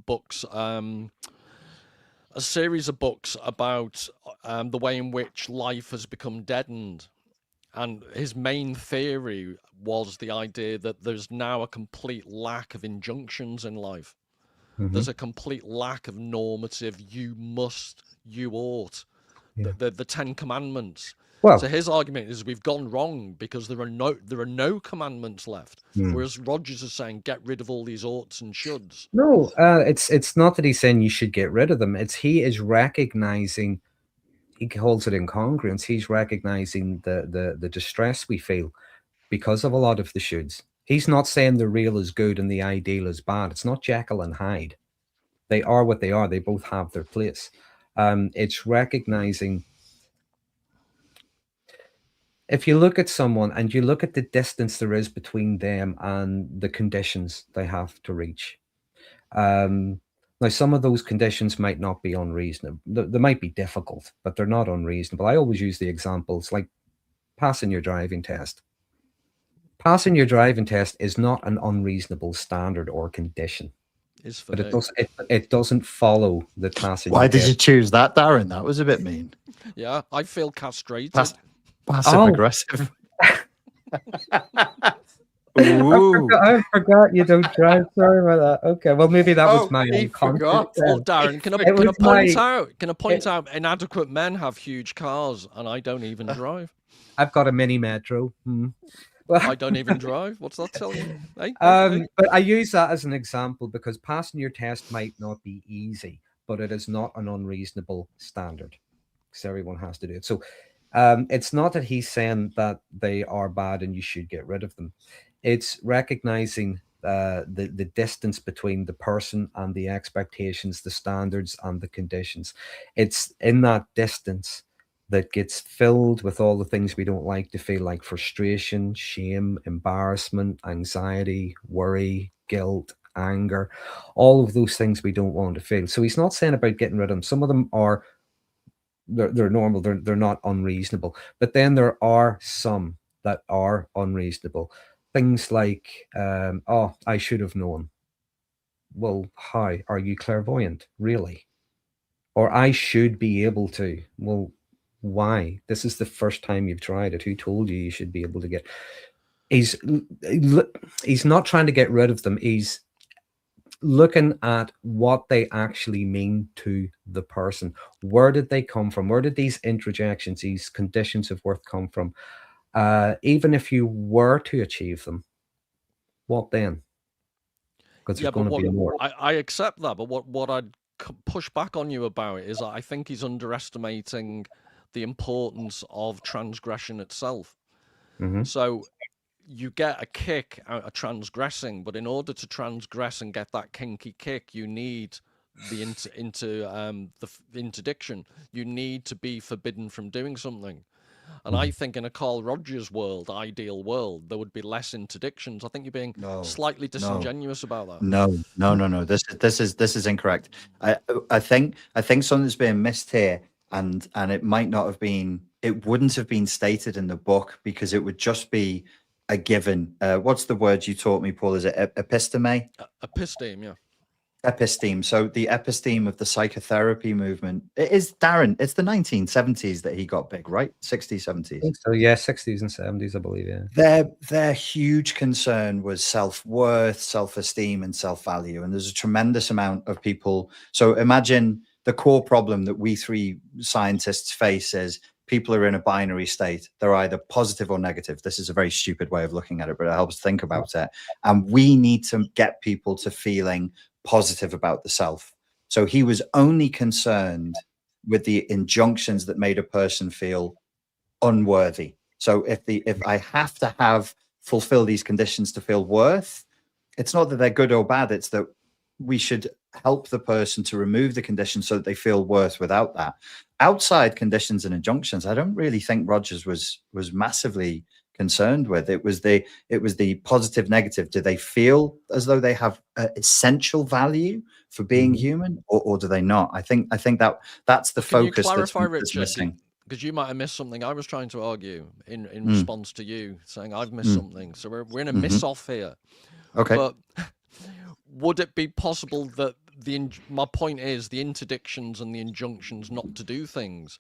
A: series of books about the way in which life has become deadened. And his main theory was the idea that there's now a complete lack of injunctions in life. There's a complete lack of normative, you must, you ought, the 10 commandments. Well, so his argument is we've gone wrong because there are no commandments left. Whereas Rogers is saying get rid of all these oughts and shoulds.
B: No, it's not that he's saying you should get rid of them. He is recognizing, he holds it in congruence. He's recognizing the distress we feel because of a lot of the shoulds. He's not saying the real is good and the ideal is bad. It's not Jekyll and Hyde. They are what they are. They both have their place. It's recognizing, if you look at someone and you look at the distance there is between them and the conditions they have to reach. Now, some of those conditions might not be unreasonable. They might be difficult, but they're not unreasonable. I always use the examples like passing your driving test. Passing your driving test is not an unreasonable standard or condition. But it doesn't follow the passing.
C: Why did you choose that, Darren? That was a bit mean.
A: Yeah, I feel castrated.
C: Passive aggressive.
B: I forgot you don't drive. Sorry about that. Okay, well maybe that was my own
A: forgot. Oh, Darren, can I point out inadequate men have huge cars and I don't even drive.
B: I've got a mini metro.
A: Well, I don't even drive. What's that telling you? Hey?
B: But I use that as an example because passing your test might not be easy, but it is not an unreasonable standard because everyone has to do it. So it's not that he's saying that they are bad and you should get rid of them. It's recognizing the distance between the person and the expectations, the standards and the conditions. It's in that distance that gets filled with all the things we don't like to feel, like frustration, shame, embarrassment, anxiety, worry, guilt, anger, all of those things we don't want to feel. So he's not saying about getting rid of them. Some of them are, they're normal, they're not unreasonable. But then there are some that are unreasonable. Things like, oh, I should have known. Well, how? Are you clairvoyant? Really? Or I should be able to. Well, why? This is the first time you've tried it. Who told you should be able to get? He's not trying to get rid of them. He's looking at what they actually mean to the person. Where did they come from? Where did these interjections, these conditions of worth come from? Even if you were to achieve them, what then? Because there's going to be more.
A: I accept that, but what I'd push back on you about is I think he's underestimating the importance of transgression itself. So you get a kick out of transgressing, but in order to transgress and get that kinky kick, you need the interdiction. You need to be forbidden from doing something. And I think in a Carl Rogers world, ideal world, there would be less interdictions. I think you're being slightly disingenuous about that.
C: No. This is incorrect. I think something's being missed here, and it might not have been. It wouldn't have been stated in the book because it would just be a given. What's the word you taught me, Paul? Is it episteme?
A: Episteme, yeah.
C: Episteme. So the episteme of the psychotherapy movement. It is, Darren, it's the 1970s that he got big, right? 60s, 70s.
B: So yeah, 60s and 70s, I believe, yeah.
C: Their huge concern was self-worth, self-esteem, and self-value. And there's a tremendous amount of people. So imagine the core problem that we three scientists face is people are in a binary state. They're either positive or negative. This is a very stupid way of looking at it, but it helps think about it. And we need to get people to feeling positive about the self. So he was only concerned with the injunctions that made a person feel unworthy. So if I have to fulfill these conditions to feel worth, it's not that they're good or bad. It's that we should help the person to remove the conditions so that they feel worth without that. Outside conditions and injunctions, I don't really think Rogers was massively concerned with. It was the positive, negative. Do they feel as though they have essential value for being human, or do they not? I think that's the focus that's missing.
A: Because you might have missed something I was trying to argue in response to you saying I've missed something. So we're in a miss off here.
C: Okay.
A: But would it be possible that my point is the interdictions and the injunctions not to do things,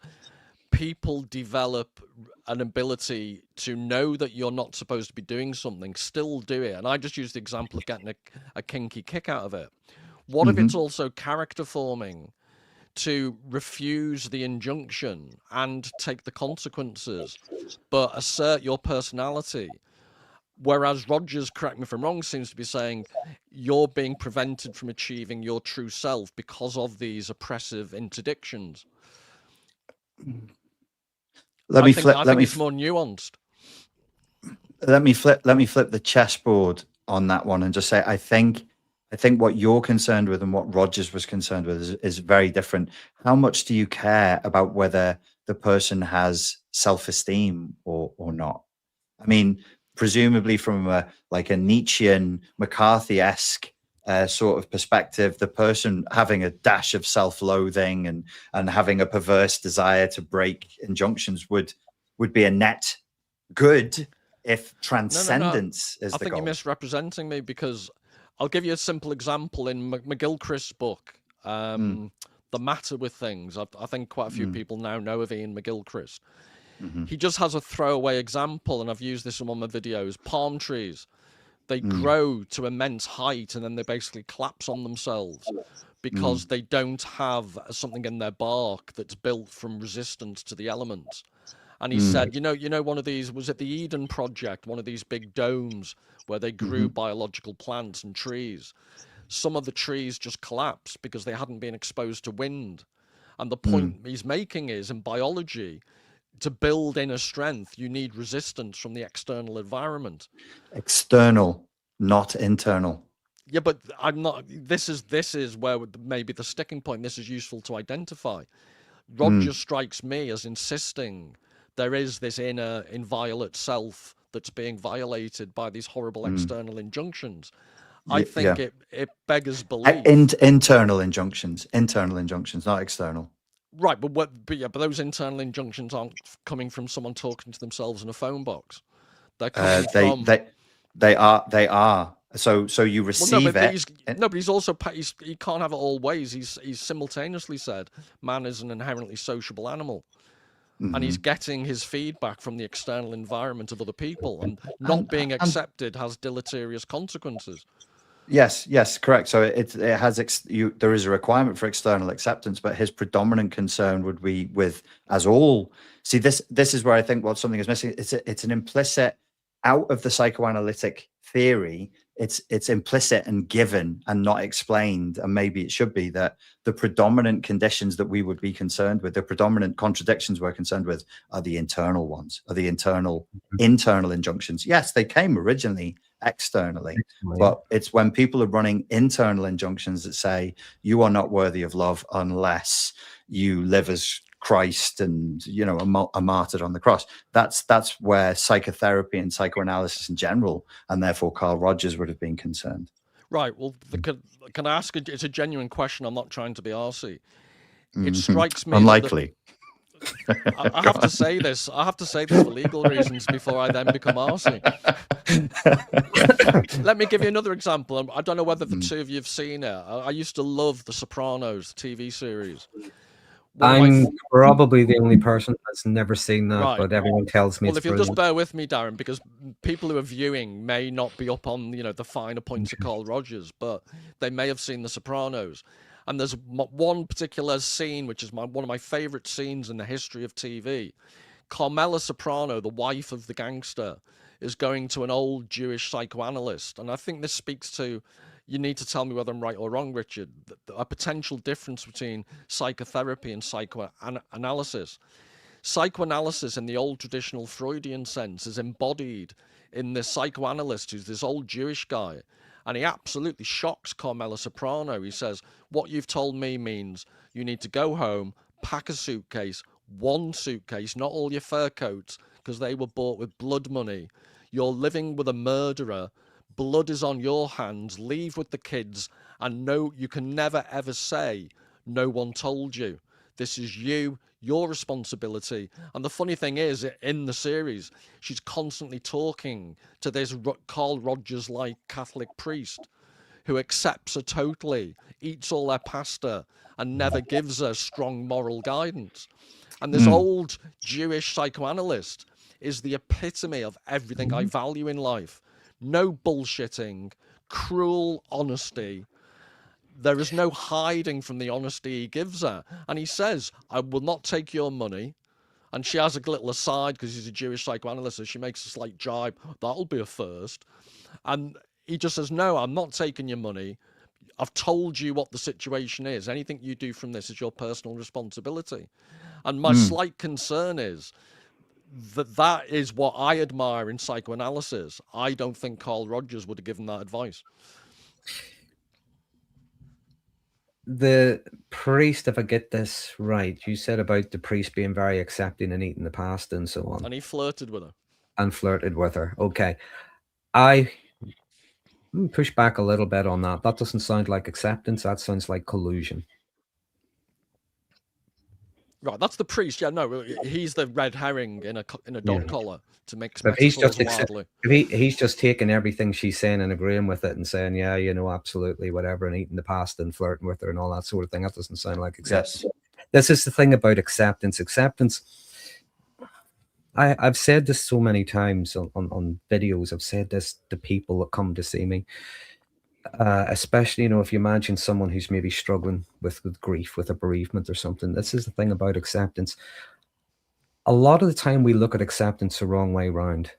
A: people develop an ability to know that you're not supposed to be doing something, still do it. And I just used the example of getting a kinky kick out of it. What if it's also character forming to refuse the injunction and take the consequences, but assert your personality? Whereas Rogers, correct me if I'm wrong, seems to be saying you're being prevented from achieving your true self because of these oppressive interdictions. I think it's more nuanced.
C: Let me flip the chessboard on that one and just say I think what you're concerned with and what Rogers was concerned with is very different. How much do you care about whether the person has self-esteem or not? I mean, presumably from a Nietzschean, McCarthy-esque sort of perspective, the person having a dash of self-loathing and having a perverse desire to break injunctions would be a net good if transcendence is the goal.
A: I think you're misrepresenting me, because I'll give you a simple example in McGilchrist's book, The Matter with Things. I think quite a few people now know of Ian McGilchrist. He just has a throwaway example, and I've used this in one of my videos. Palm trees, they grow to immense height and then they basically collapse on themselves because they don't have something in their bark that's built from resistance to the elements. And he said, you know, one of these, was it the Eden Project, one of these big domes where they grew biological plants and trees. Some of the trees just collapsed because they hadn't been exposed to wind. And the point he's making is, in biology, to build inner strength, you need resistance from the external environment.
C: External, not internal.
A: Yeah, but I'm not. This is where maybe the sticking point. This is useful to identify. Rogers strikes me as insisting there is this inner inviolate self that's being violated by these horrible external injunctions. I think it beggars belief.
C: Internal injunctions, not external.
A: Right, but those internal injunctions aren't coming from someone talking to themselves in a phone box. They're coming from.
C: They are. So you receive it.
A: But he's also he can't have it all ways. He's simultaneously said man is an inherently sociable animal, and he's getting his feedback from the external environment of other people, and not being accepted has deleterious consequences.
C: Yes, correct. So it has there is a requirement for external acceptance, but his predominant concern would be with as all. See, this is where I think something is missing. It's an implicit out of the psychoanalytic theory. It's implicit and given and not explained, and maybe it should be that the predominant conditions that we would be concerned with, the predominant contradictions we're concerned with, are the internal ones, are the internal injunctions. Yes, they came originally externally, but it's when people are running internal injunctions that say you are not worthy of love unless you live as Christ and a martyred on the cross. That's where psychotherapy and psychoanalysis in general, and therefore Carl Rogers, would have been concerned.
A: Right. Well, can I ask? It's a genuine question. I'm not trying to be arsy. It strikes me
C: unlikely.
A: I have to say this. I have to say this for legal reasons before I then become arsy. Let me give you another example. I don't know whether the two of you have seen it. I used to love The Sopranos TV series.
B: I'm probably the only person that's never seen that, right. But everyone tells me.
A: Well, if you'll just bear with me, Darren, because people who are viewing may not be up on the finer points of Carl Rogers, but they may have seen The Sopranos. And there's one particular scene which is one of my favorite scenes in the history of TV. Carmela Soprano, the wife of the gangster, is going to an old Jewish psychoanalyst, and I think this speaks to. You need to tell me whether I'm right or wrong, Richard. A potential difference between psychotherapy and psychoanalysis. Psychoanalysis, in the old traditional Freudian sense, is embodied in this psychoanalyst who's this old Jewish guy. And he absolutely shocks Carmela Soprano. He says, what you've told me means you need to go home, pack a suitcase, one suitcase, not all your fur coats, because they were bought with blood money. You're living with a murderer. Blood is on your hands. Leave with the kids. And no, you can never, ever say, no one told you. This is your responsibility. And the funny thing is, in the series, she's constantly talking to this Carl Rogers-like Catholic priest who accepts her totally, eats all her pasta, and never gives her strong moral guidance. And this old Jewish psychoanalyst is the epitome of everything I value in life. No bullshitting, cruel honesty. There is no hiding from the honesty he gives her. And he says, I will not take your money. And she has a little aside because he's a Jewish psychoanalyst, so she makes a slight jibe. That'll be a first. And he just says, no, I'm not taking your money. I've told you what the situation is. Anything you do from this is your personal responsibility. And my slight concern is that is what I admire in psychoanalysis. I don't think Carl Rogers would have given that advice.
B: The priest, if I get this right, you said about the priest being very accepting and eating the pasta and so on.
A: And he flirted with her.
B: Okay. I push back a little bit on that. That doesn't sound like acceptance. That sounds like collusion.
A: Right, that's the priest. Yeah, no, he's the red herring in a dog collar to make
B: he's just taking everything she's saying and agreeing with it and saying, yeah, absolutely, whatever, and eating the pasta and flirting with her and all that sort of thing. That doesn't sound like acceptance. Yes. This is the thing about acceptance. I've said this so many times on videos. I've said this to people that come to see me. Especially, if you imagine someone who's maybe struggling with grief, with a bereavement or something. This is the thing about acceptance. A lot of the time we look at acceptance the wrong way around.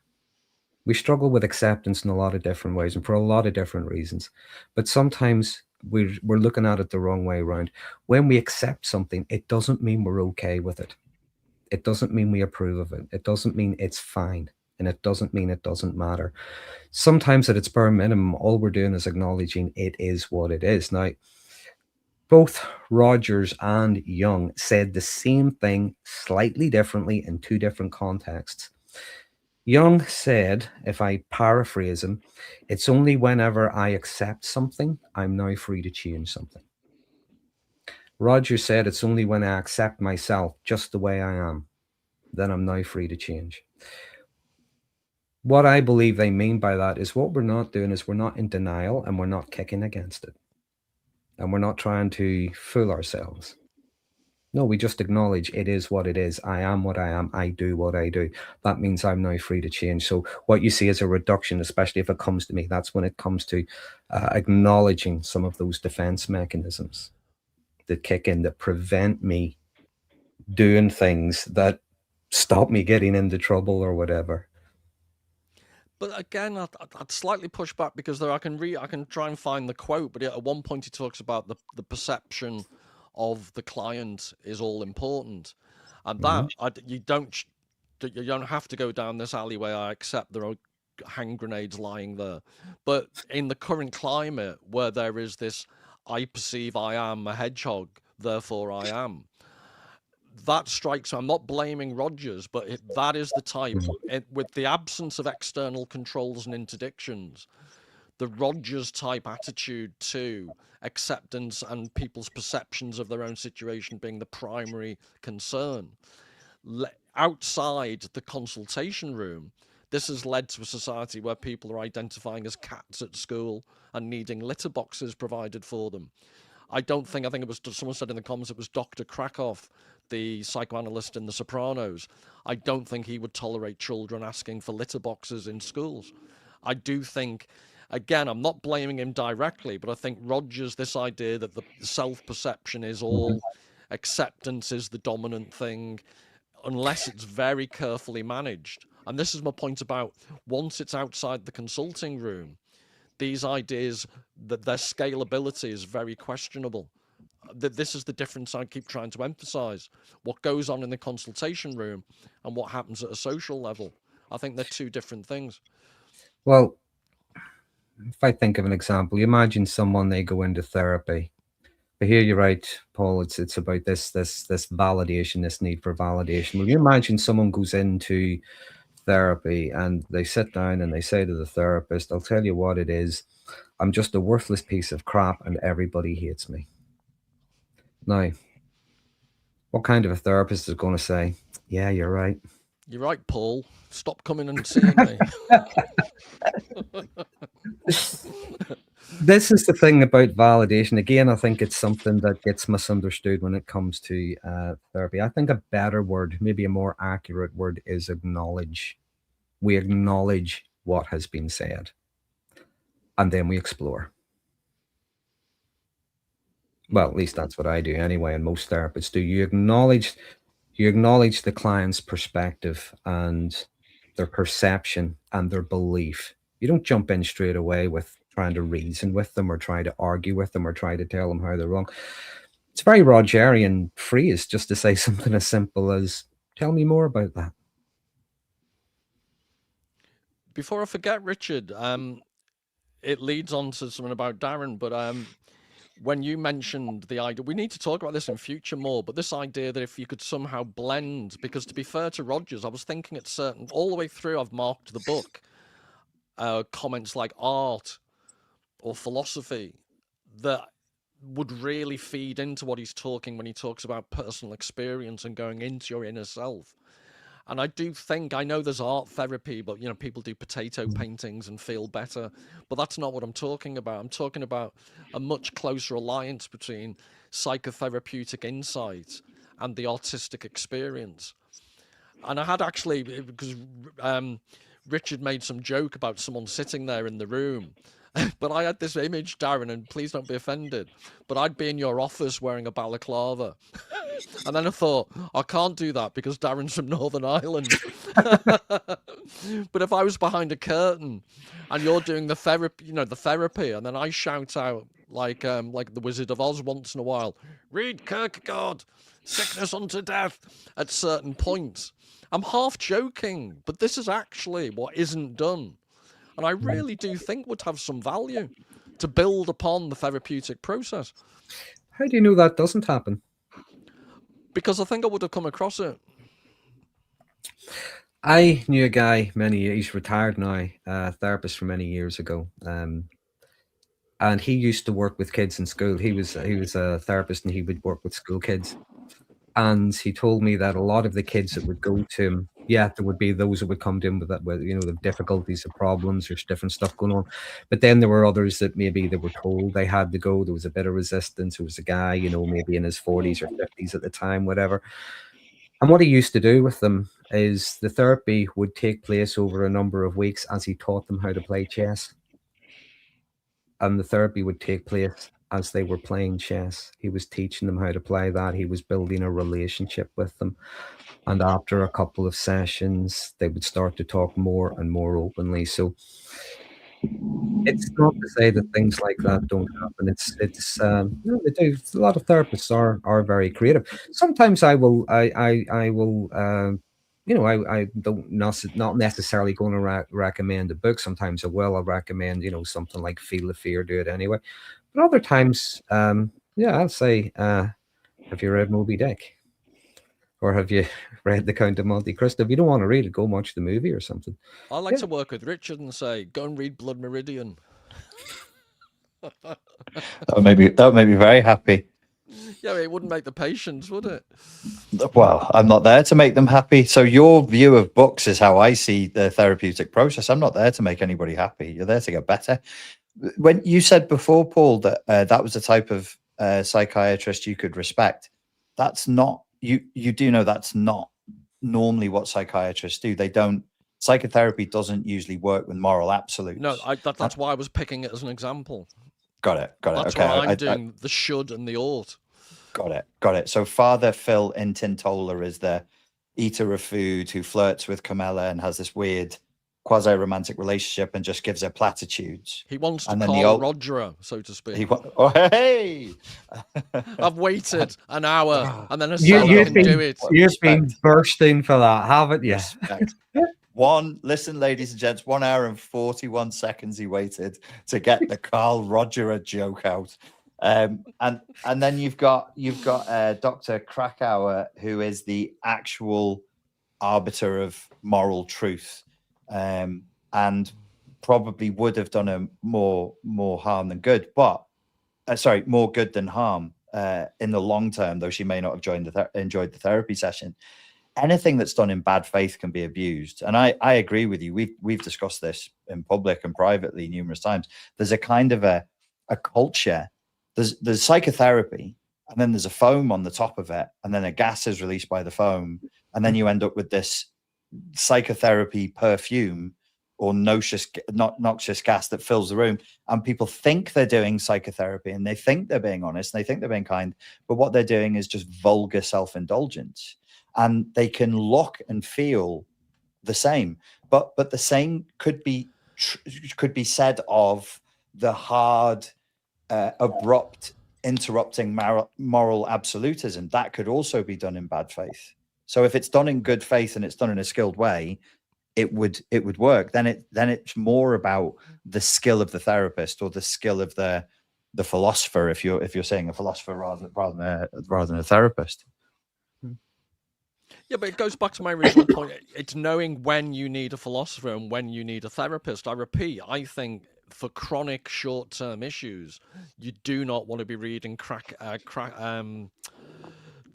B: We struggle with acceptance in a lot of different ways and for a lot of different reasons. But sometimes we're looking at it the wrong way around. When we accept something, it doesn't mean we're okay with it. It doesn't mean we approve of it. It doesn't mean it's fine. And it doesn't mean it doesn't matter. Sometimes at its bare minimum, all we're doing is acknowledging it is what it is. Now, both Rogers and Jung said the same thing slightly differently in two different contexts. Jung said, if I paraphrase him, it's only whenever I accept something, I'm now free to change something. Rogers said, it's only when I accept myself just the way I am, then I'm now free to change. What I believe they mean by that is what we're not doing is we're not in denial and we're not kicking against it. And we're not trying to fool ourselves. No, we just acknowledge it is what it is. I am what I am. I do what I do. That means I'm now free to change. So what you see is a reduction, especially if it comes to me. That's when it comes to acknowledging some of those defense mechanisms that kick in, that prevent me doing things that stop me getting into trouble or whatever.
A: But again, I'd slightly push back because there I can try and find the quote, but at one point he talks about the perception of the client is all important, and that you don't have to go down this alleyway. I accept there are hand grenades lying there, but in the current climate where there is this, I perceive I am a hedgehog, therefore I am. That strikes me. I'm not blaming Rogers, but that is the type, with the absence of external controls and interdictions, the Rogers type attitude to acceptance and people's perceptions of their own situation being the primary concern. Outside the consultation room, this has led to a society where people are identifying as cats at school and needing litter boxes provided for them. I think it was, someone said in the comments, it was Dr. Krakow, the psychoanalyst in The Sopranos. I don't think he would tolerate children asking for litter boxes in schools. I do think, again, I'm not blaming him directly, but I think Rogers, this idea that the self-perception is all, acceptance is the dominant thing, unless it's very carefully managed. And this is my point about once it's outside the consulting room, these ideas that their scalability is very questionable. This is the difference I keep trying to emphasize. What goes on in the consultation room and what happens at a social level. I think they're two different things.
B: Well, if I think of an example, you imagine someone, they go into therapy. But here you're right, Paul, it's about this validation, this need for validation. Well, you imagine someone goes into therapy and they sit down and they say to the therapist, I'll tell you what it is, I'm just a worthless piece of crap and everybody hates me. Now, what kind of a therapist is going to say, yeah, you're right.
A: You're right, Paul. Stop coming and seeing me.
B: This is the thing about validation. Again, I think it's something that gets misunderstood when it comes to therapy. I think a better word, maybe a more accurate word, is acknowledge. We acknowledge what has been said, and then we explore. Well, at least that's what I do anyway, and most therapists do. You acknowledge the client's perspective and their perception and their belief. You don't jump in straight away with trying to reason with them or try to argue with them or try to tell them how they're wrong. It's very Rogerian phrase just to say something as simple as, tell me more about that.
A: Before I forget, Richard, it leads on to something about Darren, but when you mentioned the idea, we need to talk about this in future more, but this idea that if you could somehow blend, because to be fair to Rogers, I was thinking at certain, all the way through, I've marked the book, comments like art or philosophy that would really feed into what he's talking when he talks about personal experience and going into your inner self. And I do think, I know there's art therapy, but, you know, people do potato paintings and feel better, but that's not what I'm talking about. I'm talking about a much closer alliance between psychotherapeutic insight and the artistic experience. And I had actually, because Richard made some joke about someone sitting there in the room, but I had this image, Darren, and please don't be offended, but I'd be in your office wearing a balaclava. And then I thought, I can't do that because Darren's from Northern Ireland. But if I was behind a curtain and you're doing the therapy, and then I shout out like the Wizard of Oz once in a while, read Kierkegaard, sickness unto death, at certain points. I'm half joking, but this is actually what isn't done. And I really do think would have some value to build upon the therapeutic process.
B: How do you know that doesn't happen?
A: Because I think I would have come across it.
B: I knew a guy he's retired now, a therapist from many years ago. And he used to work with kids in school. He was a therapist, and he would work with school kids. And he told me that a lot of the kids that would go to him, there would be those that would come to him with the difficulties, the problems, there's different stuff going on. But then there were others that maybe they were told they had to go. There was a bit of resistance. There was a guy, maybe in his 40s or 50s at the time, whatever. And what he used to do with them is the therapy would take place over a number of weeks as he taught them how to play chess. And the therapy would take place as they were playing chess. He was teaching them how to play that. He was building a relationship with them. And after a couple of sessions, they would start to talk more and more openly. So it's not to say that things like that don't happen. It's they do. A lot of therapists are very creative. Sometimes I don't not necessarily going to recommend a book. Sometimes I will. I'll recommend, something like Feel the Fear, do it anyway. But other times, I'll say, have you read Moby Dick? Or have you read The Count of Monte Cristo? If you don't want to read it, go watch the movie or something.
A: I like to work with Richard and say, go and read Blood Meridian.
C: That would make me very happy.
A: Yeah, it wouldn't make the patients, would it?
C: Well, I'm not there to make them happy. So your view of books is how I see the therapeutic process. I'm not there to make anybody happy. You're there to get better. When you said before, Paul, that that was the type of psychiatrist you could respect, that's not, you do know that's not normally what psychiatrists do. They don't, psychotherapy doesn't usually work with moral absolutes.
A: No, that's why I was picking it as an example.
C: Got it.
A: That's
C: okay.
A: why I'm doing the should and the ought.
C: Got it. So Father Phil in Tintola is the eater of food who flirts with Carmela and has this weird quasi-romantic relationship and just gives her platitudes.
A: He wants to call Roger, so to speak.
C: Hey!
A: I've waited an hour and then I said I can do it.
B: You've been bursting for that, haven't you?
C: Listen, ladies and gents, 1 hour and 41 seconds he waited to get the Carl Roger joke out. And then you've got Dr. Krakauer, who is the actual arbiter of moral truth, and probably would have done a more harm than good, but more good than harm in the long term, though she may not have enjoyed the therapy session. Anything that's done in bad faith can be abused. And I agree with you. We've discussed this in public and privately numerous times. There's a kind of a culture. There's psychotherapy, and then there's a foam on the top of it, and then a gas is released by the foam, and then you end up with this psychotherapy perfume or noxious gas that fills the room, and people think they're doing psychotherapy, and they think they're being honest, and they think they're being kind, but what they're doing is just vulgar self-indulgence. And they can look and feel the same, but the same could be said of the hard, abrupt, interrupting moral absolutism. That could also be done in bad faith. So if it's done in good faith and it's done in a skilled way, it would work. Then it's more about the skill of the therapist or the skill of the philosopher. If you're saying a philosopher rather than a therapist.
A: Yeah, but it goes back to my original point. It's knowing when you need a philosopher and when you need a therapist. I repeat, I think for chronic short-term issues, you do not want to be reading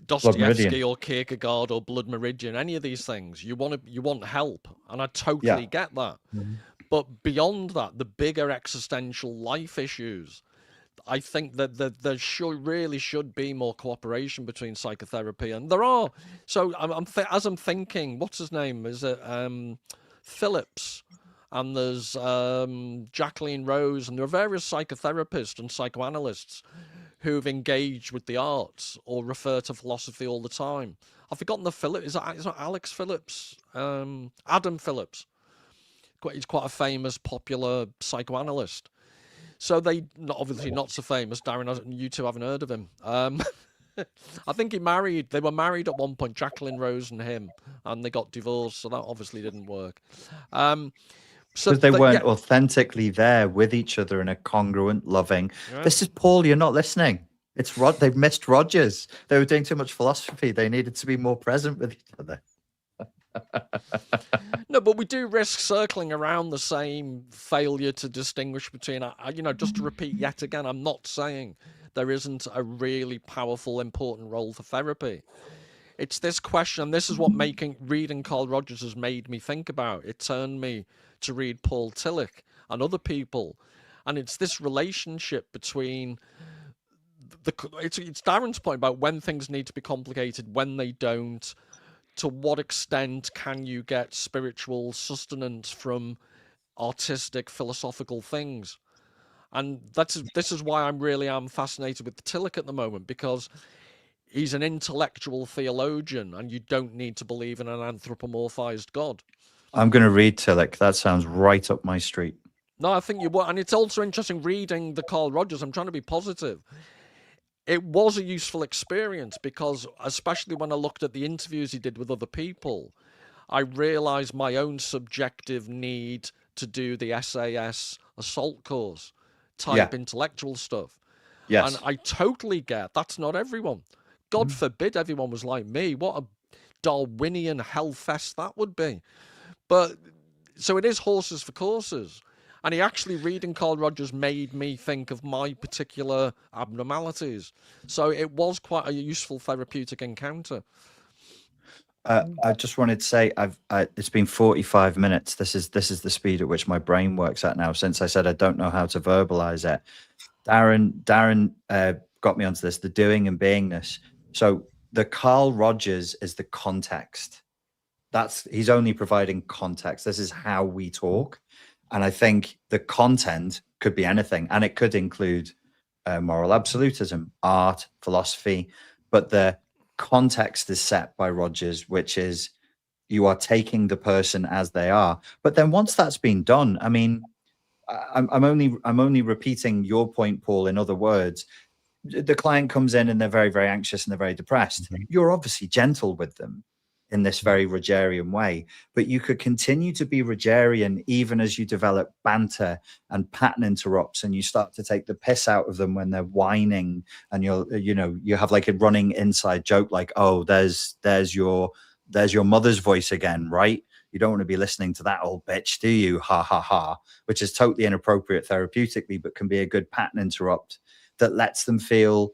A: Dostoevsky or Kierkegaard or Blood Meridian, any of these things. You want help, and I totally get that. Mm-hmm. But beyond that, the bigger existential life issues, I think that there should be more cooperation between psychotherapy, and there are. So as I'm thinking, what's his name? Is it Phillips? And there's Jacqueline Rose, and there are various psychotherapists and psychoanalysts who've engaged with the arts or refer to philosophy all the time. I've forgotten the Phillips. Is that Alex Phillips? Adam Phillips. He's quite a famous, popular psychoanalyst. So obviously not so famous. Darren, you two haven't heard of him. I think they were married at one point, Jacqueline Rose and him, and they got divorced, so that obviously didn't work.
C: Because they weren't authentically there with each other in a congruent, loving. Yeah. This is Paul, you're not listening. They've missed Rogers. They were doing too much philosophy. They needed to be more present with each other.
A: No, but we do risk circling around the same failure to distinguish between, just to repeat yet again, I'm not saying there isn't a really powerful, important role for therapy. It's this question, and this is what reading Carl Rogers has made me think about. It turned me to read Paul Tillich and other people. And it's this relationship between it's Darren's point about when things need to be complicated, when they don't. To what extent can you get spiritual sustenance from artistic, philosophical things? And this is why I'm fascinated with Tillich at the moment, because he's an intellectual theologian, and you don't need to believe in an anthropomorphized God.
C: I'm going to read Tillich. That sounds right up my street.
A: No, I think you will. And it's also interesting reading the Carl Rogers. I'm trying to be positive. It was a useful experience because, especially when I looked at the interviews he did with other people, I realized my own subjective need to do the SAS assault course type intellectual stuff.
C: Yes.
A: And I totally get that's not everyone. God forbid everyone was like me. What a Darwinian hellfest that would be. But so it is horses for courses. And reading Carl Rogers made me think of my particular abnormalities. So it was quite a useful therapeutic encounter.
C: I just wanted to say, it's been 45 minutes. This is the speed at which my brain works at now. Since I said I don't know how to verbalize it, Darren got me onto this, the doing and beingness. So the Carl Rogers is the context. He's only providing context. This is how we talk. And I think the content could be anything, and it could include moral absolutism, art, philosophy, but the context is set by Rogers, which is you are taking the person as they are. But then once that's been done, I mean, I'm only repeating your point, Paul. In other words, the client comes in and they're very, very anxious and they're very depressed. You're obviously gentle with them in this very Rogerian way, but you could continue to be Rogerian even as you develop banter and pattern interrupts, and you start to take the piss out of them when they're whining, and you have like a running inside joke like, oh, there's your mother's voice again, right? You don't want to be listening to that old bitch, do you? Ha ha ha, which is totally inappropriate therapeutically, but can be a good pattern interrupt that lets them feel,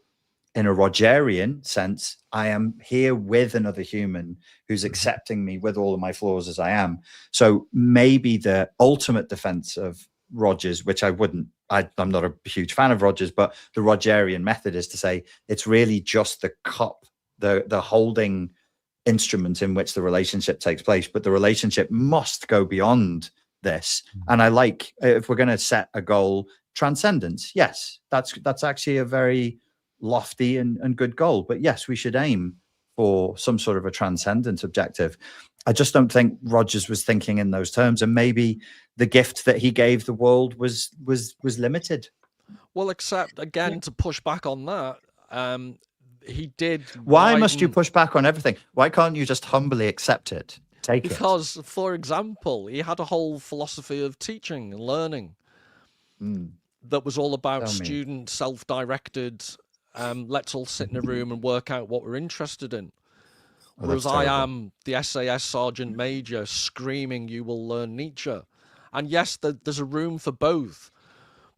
C: in a Rogerian sense, I am here with another human who's accepting me with all of my flaws as I am. So maybe the ultimate defense of Rogers, which I'm not a huge fan of Rogers, but the Rogerian method is to say it's really just the cup, the holding instrument in which the relationship takes place, but the relationship must go beyond this. And I like, if we're going to set a goal, transcendence. Yes, that's actually a very lofty and good goal, but yes, we should aim for some sort of a transcendent objective. I just don't think Rogers was thinking in those terms, and maybe the gift that he gave the world was limited.
A: Well, except again, to push back on that, he did.
C: Why must you push back on everything? Why can't you just humbly accept it?
A: Because, for example, he had a whole philosophy of teaching and learning that was all about student self-directed. Let's all sit in a room and work out what we're interested in. Whereas I am the SAS Sergeant Major screaming, you will learn Nietzsche. And yes, there's a room for both.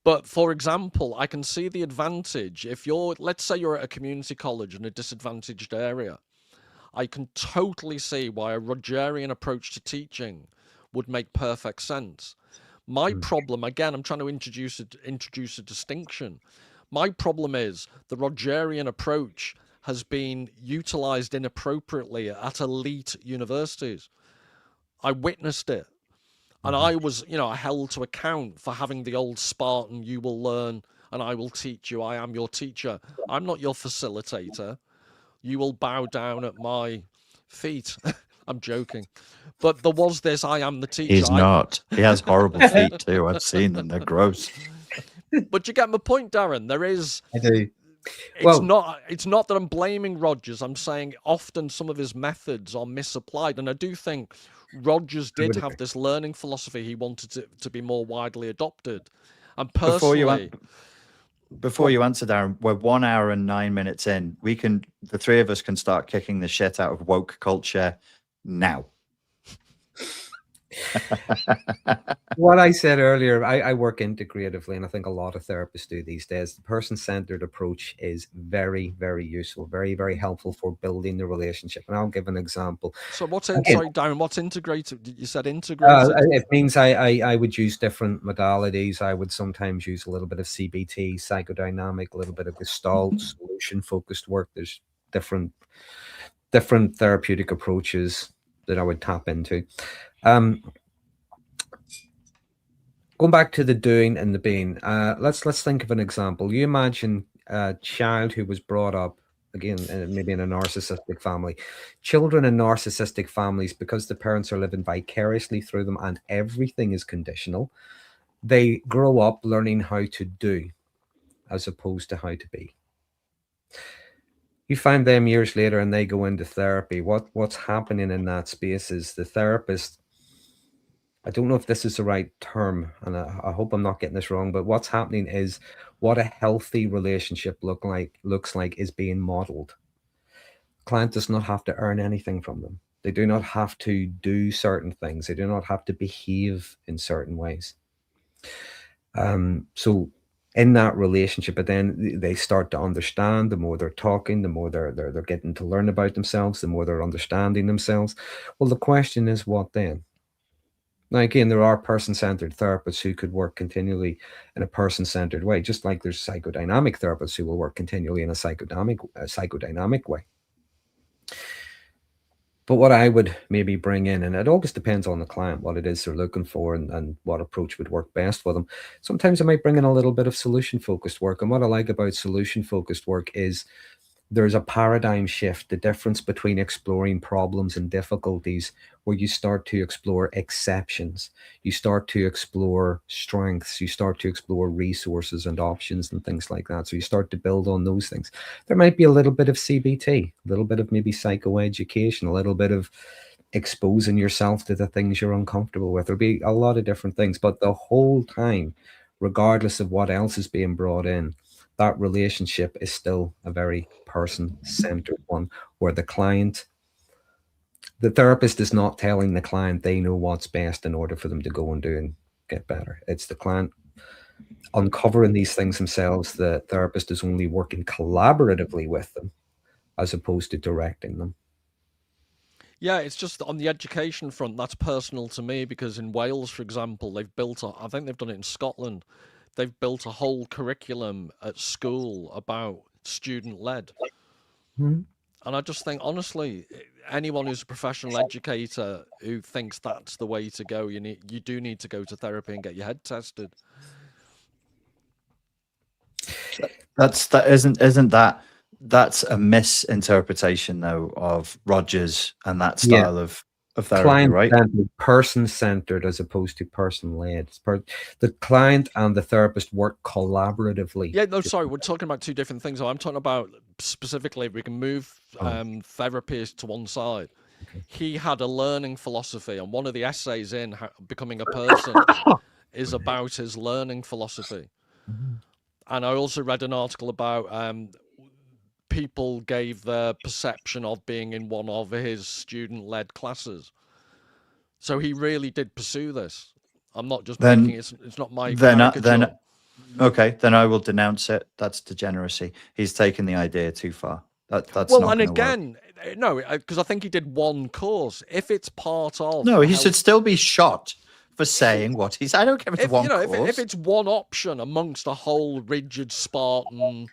A: But for example, I can see the advantage if let's say you're at a community college in a disadvantaged area. I can totally see why a Rogerian approach to teaching would make perfect sense. My problem, again, I'm trying to introduce a distinction. My problem is the Rogerian approach has been utilized inappropriately at elite universities. I witnessed it. And I was, held to account for having the old Spartan, you will learn and I will teach you. I am your teacher. I'm not your facilitator. You will bow down at my feet. I'm joking. But there was this, I am the teacher.
C: He's not. He has horrible feet too. I've seen them. They're gross.
A: But you get my point, Darren. There is.
B: I do.
A: It's not that I'm blaming Rogers. I'm saying often some of his methods are misapplied. And I do think Rogers did have this learning philosophy he wanted to be more widely adopted. And personally,
C: before you answer, Darren, we're 1 hour and 9 minutes in. The three of us can start kicking the shit out of woke culture now.
B: What I said earlier, I work integratively, and I think a lot of therapists do these days. The person-centered approach is very, very useful, very, very helpful for building the relationship. And I'll give an example.
A: So sorry, Darren, what's integrated? You said integrated?
B: It means I would use different modalities. I would sometimes use a little bit of CBT, psychodynamic, a little bit of Gestalt, solution-focused work. There's different therapeutic approaches that I would tap into. Going back to the doing and the being, let's think of an example. You imagine a child who was brought up, again, maybe in a narcissistic family. Children in narcissistic families, because the parents are living vicariously through them and everything is conditional, they grow up learning how to do as opposed to how to be. You find them years later and they go into therapy. What's happening in that space is the therapist, I don't know if this is the right term, and I hope I'm not getting this wrong, but what's happening is what a healthy relationship looks like is being modeled. The client does not have to earn anything from them. They do not have to do certain things. They do not have to behave in certain ways. So in that relationship, but then they start to understand. The more they're talking, the more they're getting to learn about themselves, the more they're understanding themselves. Well, the question is, what then? Now, again, there are person-centered therapists who could work continually in a person-centered way, just like there's psychodynamic therapists who will work continually in a psychodynamic way. But what I would maybe bring in, and it always depends on the client, what it is they're looking for and what approach would work best for them. Sometimes I might bring in a little bit of solution-focused work. And what I like about solution-focused work is there's a paradigm shift, the difference between exploring problems and difficulties, where you start to explore exceptions, you start to explore strengths, you start to explore resources and options and things like that. So you start to build on those things. There might be a little bit of CBT, a little bit of maybe psychoeducation, a little bit of exposing yourself to the things you're uncomfortable with. There'll be a lot of different things, but the whole time, regardless of what else is being brought in, that relationship is still a very person-centered one, where the therapist is not telling the client they know what's best in order for them to go and do and get better. It's the client uncovering these things themselves. The therapist is only working collaboratively with them as opposed to directing them.
A: Yeah, it's just on the education front, that's personal to me, because in Wales, for example, I think they've done it in Scotland, they've built a whole curriculum at school about student-led.
B: Mm-hmm.
A: And I just think, honestly, anyone who's a professional educator who thinks that's the way to go, you do need to go to therapy and get your head tested.
C: That's a misinterpretation though of Rogers and that style of therapy,
B: client
C: right?
B: Person-centered as opposed to person-led. The client and the therapist work collaboratively.
A: Yeah, no, sorry, we're talking about two different things. I'm talking about specifically, if we can move therapy to one side. Okay. He had a learning philosophy, and one of the essays in Becoming a Person is about his learning philosophy. Mm-hmm. And I also read an article about people gave their perception of being in one of his student-led classes. So he really did pursue this. I'm not just making it. It's not my caricature.
C: Okay, then I will denounce it. That's degeneracy. He's taken the idea too far. That's
A: well,
C: not
A: and again, work. No, because I think he did one course. If it's part of,
C: no, he should still be shot for saying what he's. I don't care if it's one course.
A: If it's one option amongst a whole rigid Spartan,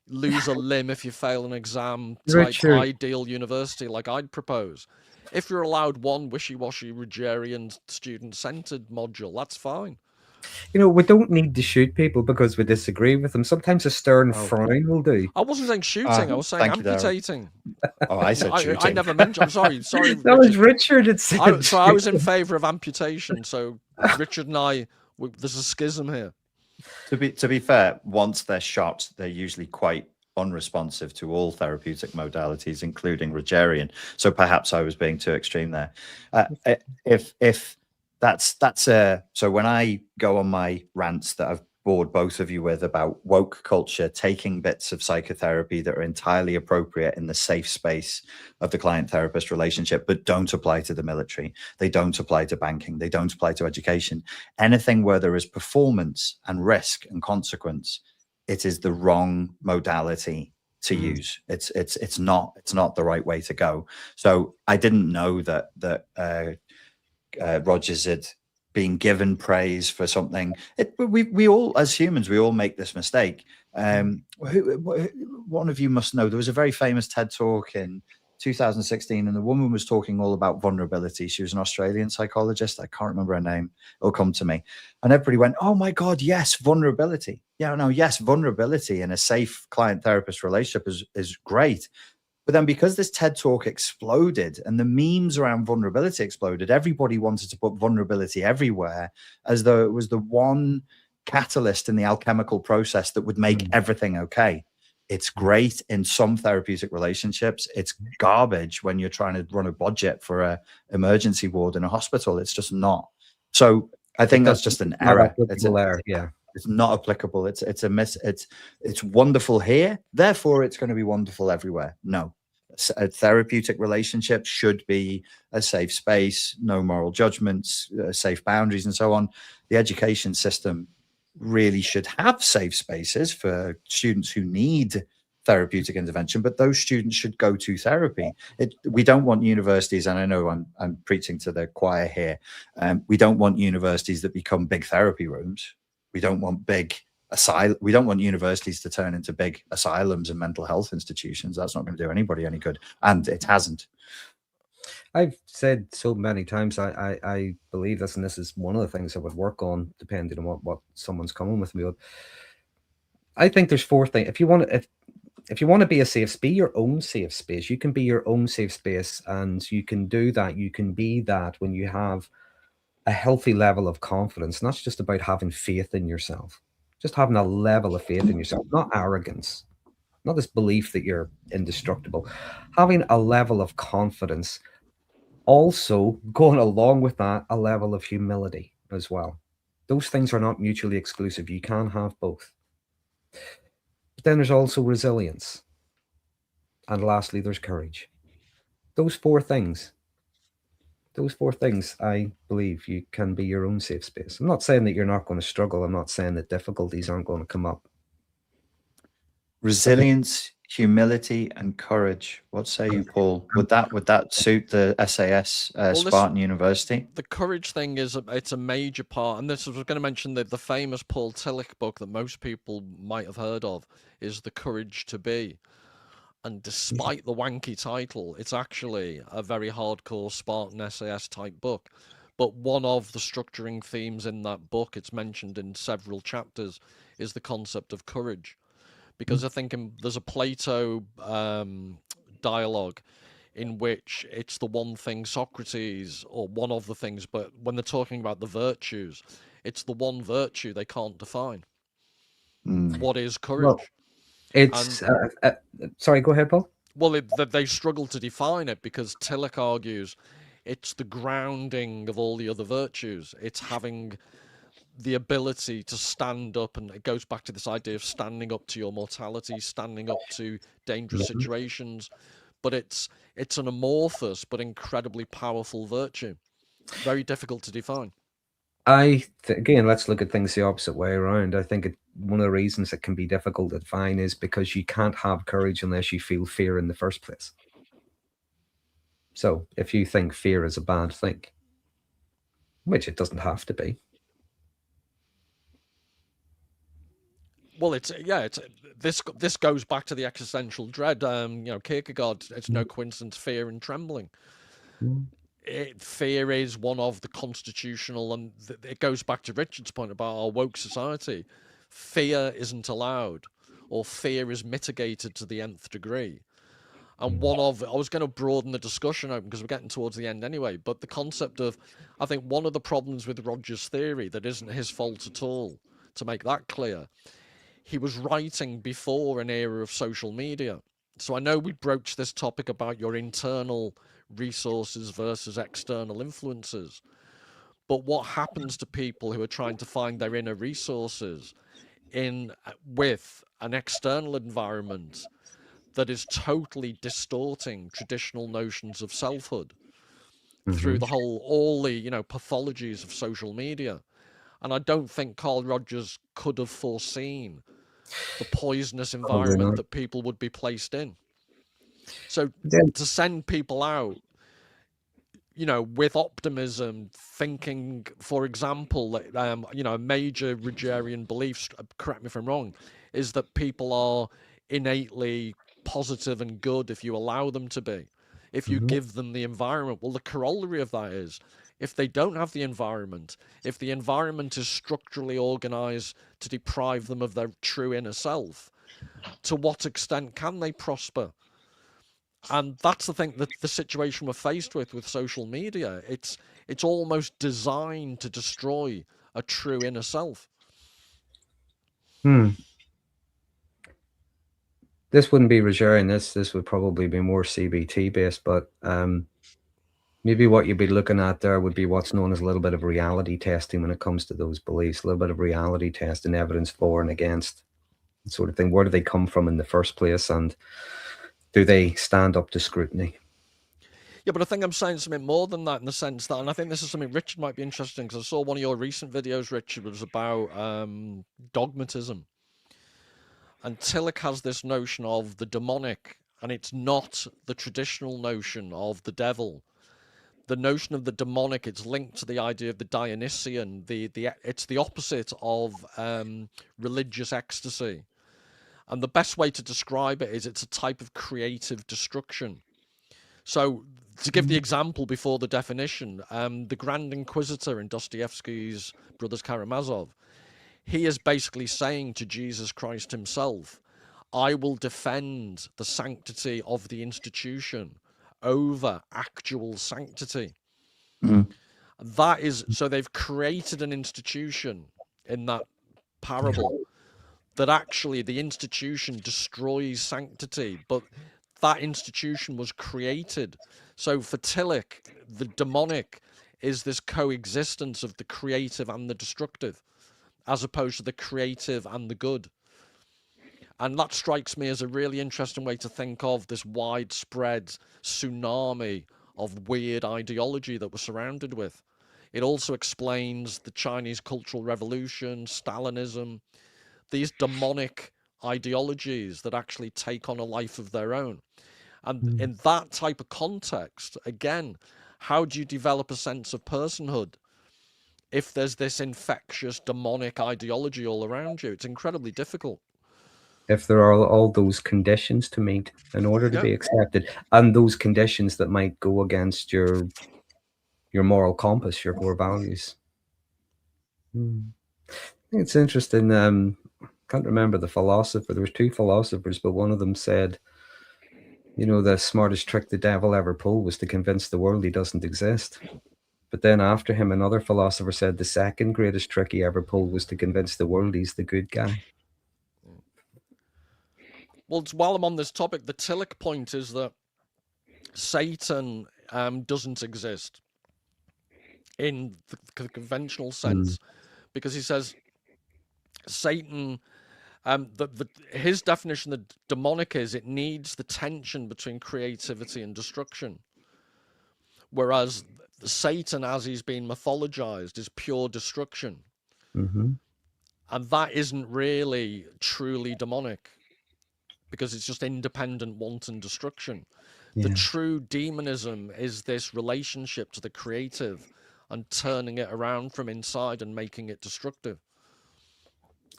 A: lose a limb if you fail an exam type ideal university like I'd propose. If you're allowed one wishy-washy Rogerian student-centered module, that's fine.
B: We don't need to shoot people because we disagree with them. Sometimes a stern frown will do.
A: I wasn't saying shooting. I was saying amputating.
C: I said shooting.
A: I never mentioned. I'm sorry.
B: That was Richard.
A: I was in favour of amputation. So Richard and I, there's a schism here.
C: To be fair, once they're shot, they're usually quite unresponsive to all therapeutic modalities, including Rogerian. So perhaps I was being too extreme there. If that's so when I go on my rants that I've bored both of you with about woke culture taking bits of psychotherapy that are entirely appropriate in the safe space of the client-therapist relationship, but don't apply to the military. They don't apply to banking. They don't apply to education. Anything where there is performance and risk and consequence, it is the wrong modality to use. It's not the right way to go. So I didn't know that Rogers had being given praise for something. We all, as humans, we all make this mistake. One of you must know, there was a very famous TED talk in 2016, and the woman was talking all about vulnerability. She was an Australian psychologist. I can't remember her name. It'll come to me. And everybody went, oh my God, yes, vulnerability. Yeah, no, yes, vulnerability in a safe client-therapist relationship is great. But then because this TED talk exploded and the memes around vulnerability exploded, everybody wanted to put vulnerability everywhere as though it was the one catalyst in the alchemical process that would make everything okay. It's great in some therapeutic relationships. It's garbage when you're trying to run a budget for an emergency ward in a hospital. It's just not. So I think that's just an error. It's not applicable. It's wonderful here, therefore it's going to be wonderful everywhere. No, a therapeutic relationship should be a safe space, no moral judgments, safe boundaries, and so on. The education system really should have safe spaces for students who need therapeutic intervention, but those students should go to therapy. We don't want universities, and I know I'm preaching to the choir here. We don't want universities that become big therapy rooms. We don't want we don't want universities to turn into big asylums and mental health institutions. That's not going to do anybody any good, and it hasn't.
B: I've said so many times, I believe this, and this is one of the things I would work on, depending on what someone's coming with me with. I think there's 4 things. If you want to be a safe, be your own safe space. You can be your own safe space, and you can do that. You can be that when you have a healthy level of confidence. And that's just about having faith in yourself, just having a level of faith in yourself, not arrogance, not this belief that you're indestructible, having a level of confidence. Also, going along with that, a level of humility as well. Those things are not mutually exclusive. You can have both. But then there's also resilience. And lastly, there's courage. Those 4 things, I believe you can be your own safe space. I'm not saying that you're not going to struggle. I'm not saying that difficulties aren't going to come up.
C: Resilience, humility, and courage. What say you, Paul? Would that suit the SAS Spartan University?
A: The courage thing it's a major part, and this was going to mention that the famous Paul Tillich book that most people might have heard of is The Courage to Be. And despite the wanky title, it's actually a very hardcore Spartan SAS type book. But one of the structuring themes in that book, it's mentioned in several chapters, is the concept of courage. Because I think there's a Plato dialogue in which it's the one thing Socrates, or one of the things, but when they're talking about the virtues, it's the one virtue they can't define. What is courage?
B: Well, it's sorry, go ahead, Paul.
A: Well, they struggle to define it because Tillich argues it's the grounding of all the other virtues. It's having the ability to stand up, and it goes back to this idea of standing up to your mortality, standing up to dangerous situations. But it's an amorphous but incredibly powerful virtue. Very difficult to define.
B: Again, let's look at things the opposite way around. I think one of the reasons it can be difficult to define is because you can't have courage unless you feel fear in the first place. So if you think fear is a bad thing, which it doesn't have to be.
A: Well, this goes back to the existential dread. Kierkegaard, it's no coincidence, fear and trembling. Fear is one of the constitutional, and it goes back to Richard's point about our woke society. Fear isn't allowed, or fear is mitigated to the nth degree. And I was going to broaden the discussion open because we're getting towards the end anyway, but the concept of, I think one of the problems with Rogers' theory that isn't his fault at all, to make that clear, he was writing before an era of social media. So I know we broached this topic about your internal resources versus external influences. But what happens to people who are trying to find their inner resources with an external environment that is totally distorting traditional notions of selfhood through all the pathologies of social media. And I don't think Carl Rogers could have foreseen the poisonous environment that people would be placed in. So to send people out, with optimism, thinking, for example, that a major Rogerian belief, correct me if I'm wrong, is that people are innately positive and good if you allow them to be, if you give them the environment. Well, the corollary of that is, if they don't have the environment, if the environment is structurally organized to deprive them of their true inner self, to what extent can they prosper? And that's the thing, that the situation we're faced with social media. It's almost designed to destroy a true inner self.
B: This wouldn't be Rogerian. This would probably be more CBT based, but maybe what you'd be looking at there would be what's known as a little bit of reality testing when it comes to those beliefs, a little bit of reality testing, evidence for and against, sort of thing. Where do they come from in the first place, and do they stand up to scrutiny?
A: Yeah, but I think I'm saying something more than that, in the sense that, and I think this is something Richard might be interested in, because I saw one of your recent videos, Richard, was about dogmatism. And Tillich has this notion of the demonic, and it's not the traditional notion of the devil. The notion of the demonic, it's linked to the idea of the Dionysian. It's the opposite of religious ecstasy. And the best way to describe it is it's a type of creative destruction. So, to give the example before the definition, the Grand Inquisitor in Dostoevsky's Brothers Karamazov, he is basically saying to Jesus Christ himself, I will defend the sanctity of the institution over actual sanctity. That is, so they've created an institution in that parable that actually the institution destroys sanctity, but that institution was created. So for Tillich, the demonic is this coexistence of the creative and the destructive, as opposed to the creative and the good. And that strikes me as a really interesting way to think of this widespread tsunami of weird ideology that we're surrounded with. It also explains the Chinese Cultural Revolution, Stalinism, these demonic ideologies that actually take on a life of their own. And in that type of context, again, how do you develop a sense of personhood if there's this infectious demonic ideology all around you? It's incredibly difficult.
B: If there are all those conditions to meet in order to be accepted, and those conditions that might go against your moral compass, your core values. I think it's interesting. Can't remember the philosopher. There was two philosophers, but one of them said, the smartest trick the devil ever pulled was to convince the world he doesn't exist. But then after him, another philosopher said the second greatest trick he ever pulled was to convince the world he's the good guy.
A: Well, while I'm on this topic, the Tillich point is that Satan doesn't exist in the conventional sense, because he says Satan, his definition of demonic is it needs the tension between creativity and destruction, whereas Satan, as he's been mythologized, is pure destruction. And that isn't really truly demonic, because it's just independent wanton destruction. The true demonism is this relationship to the creative and turning it around from inside and making it destructive,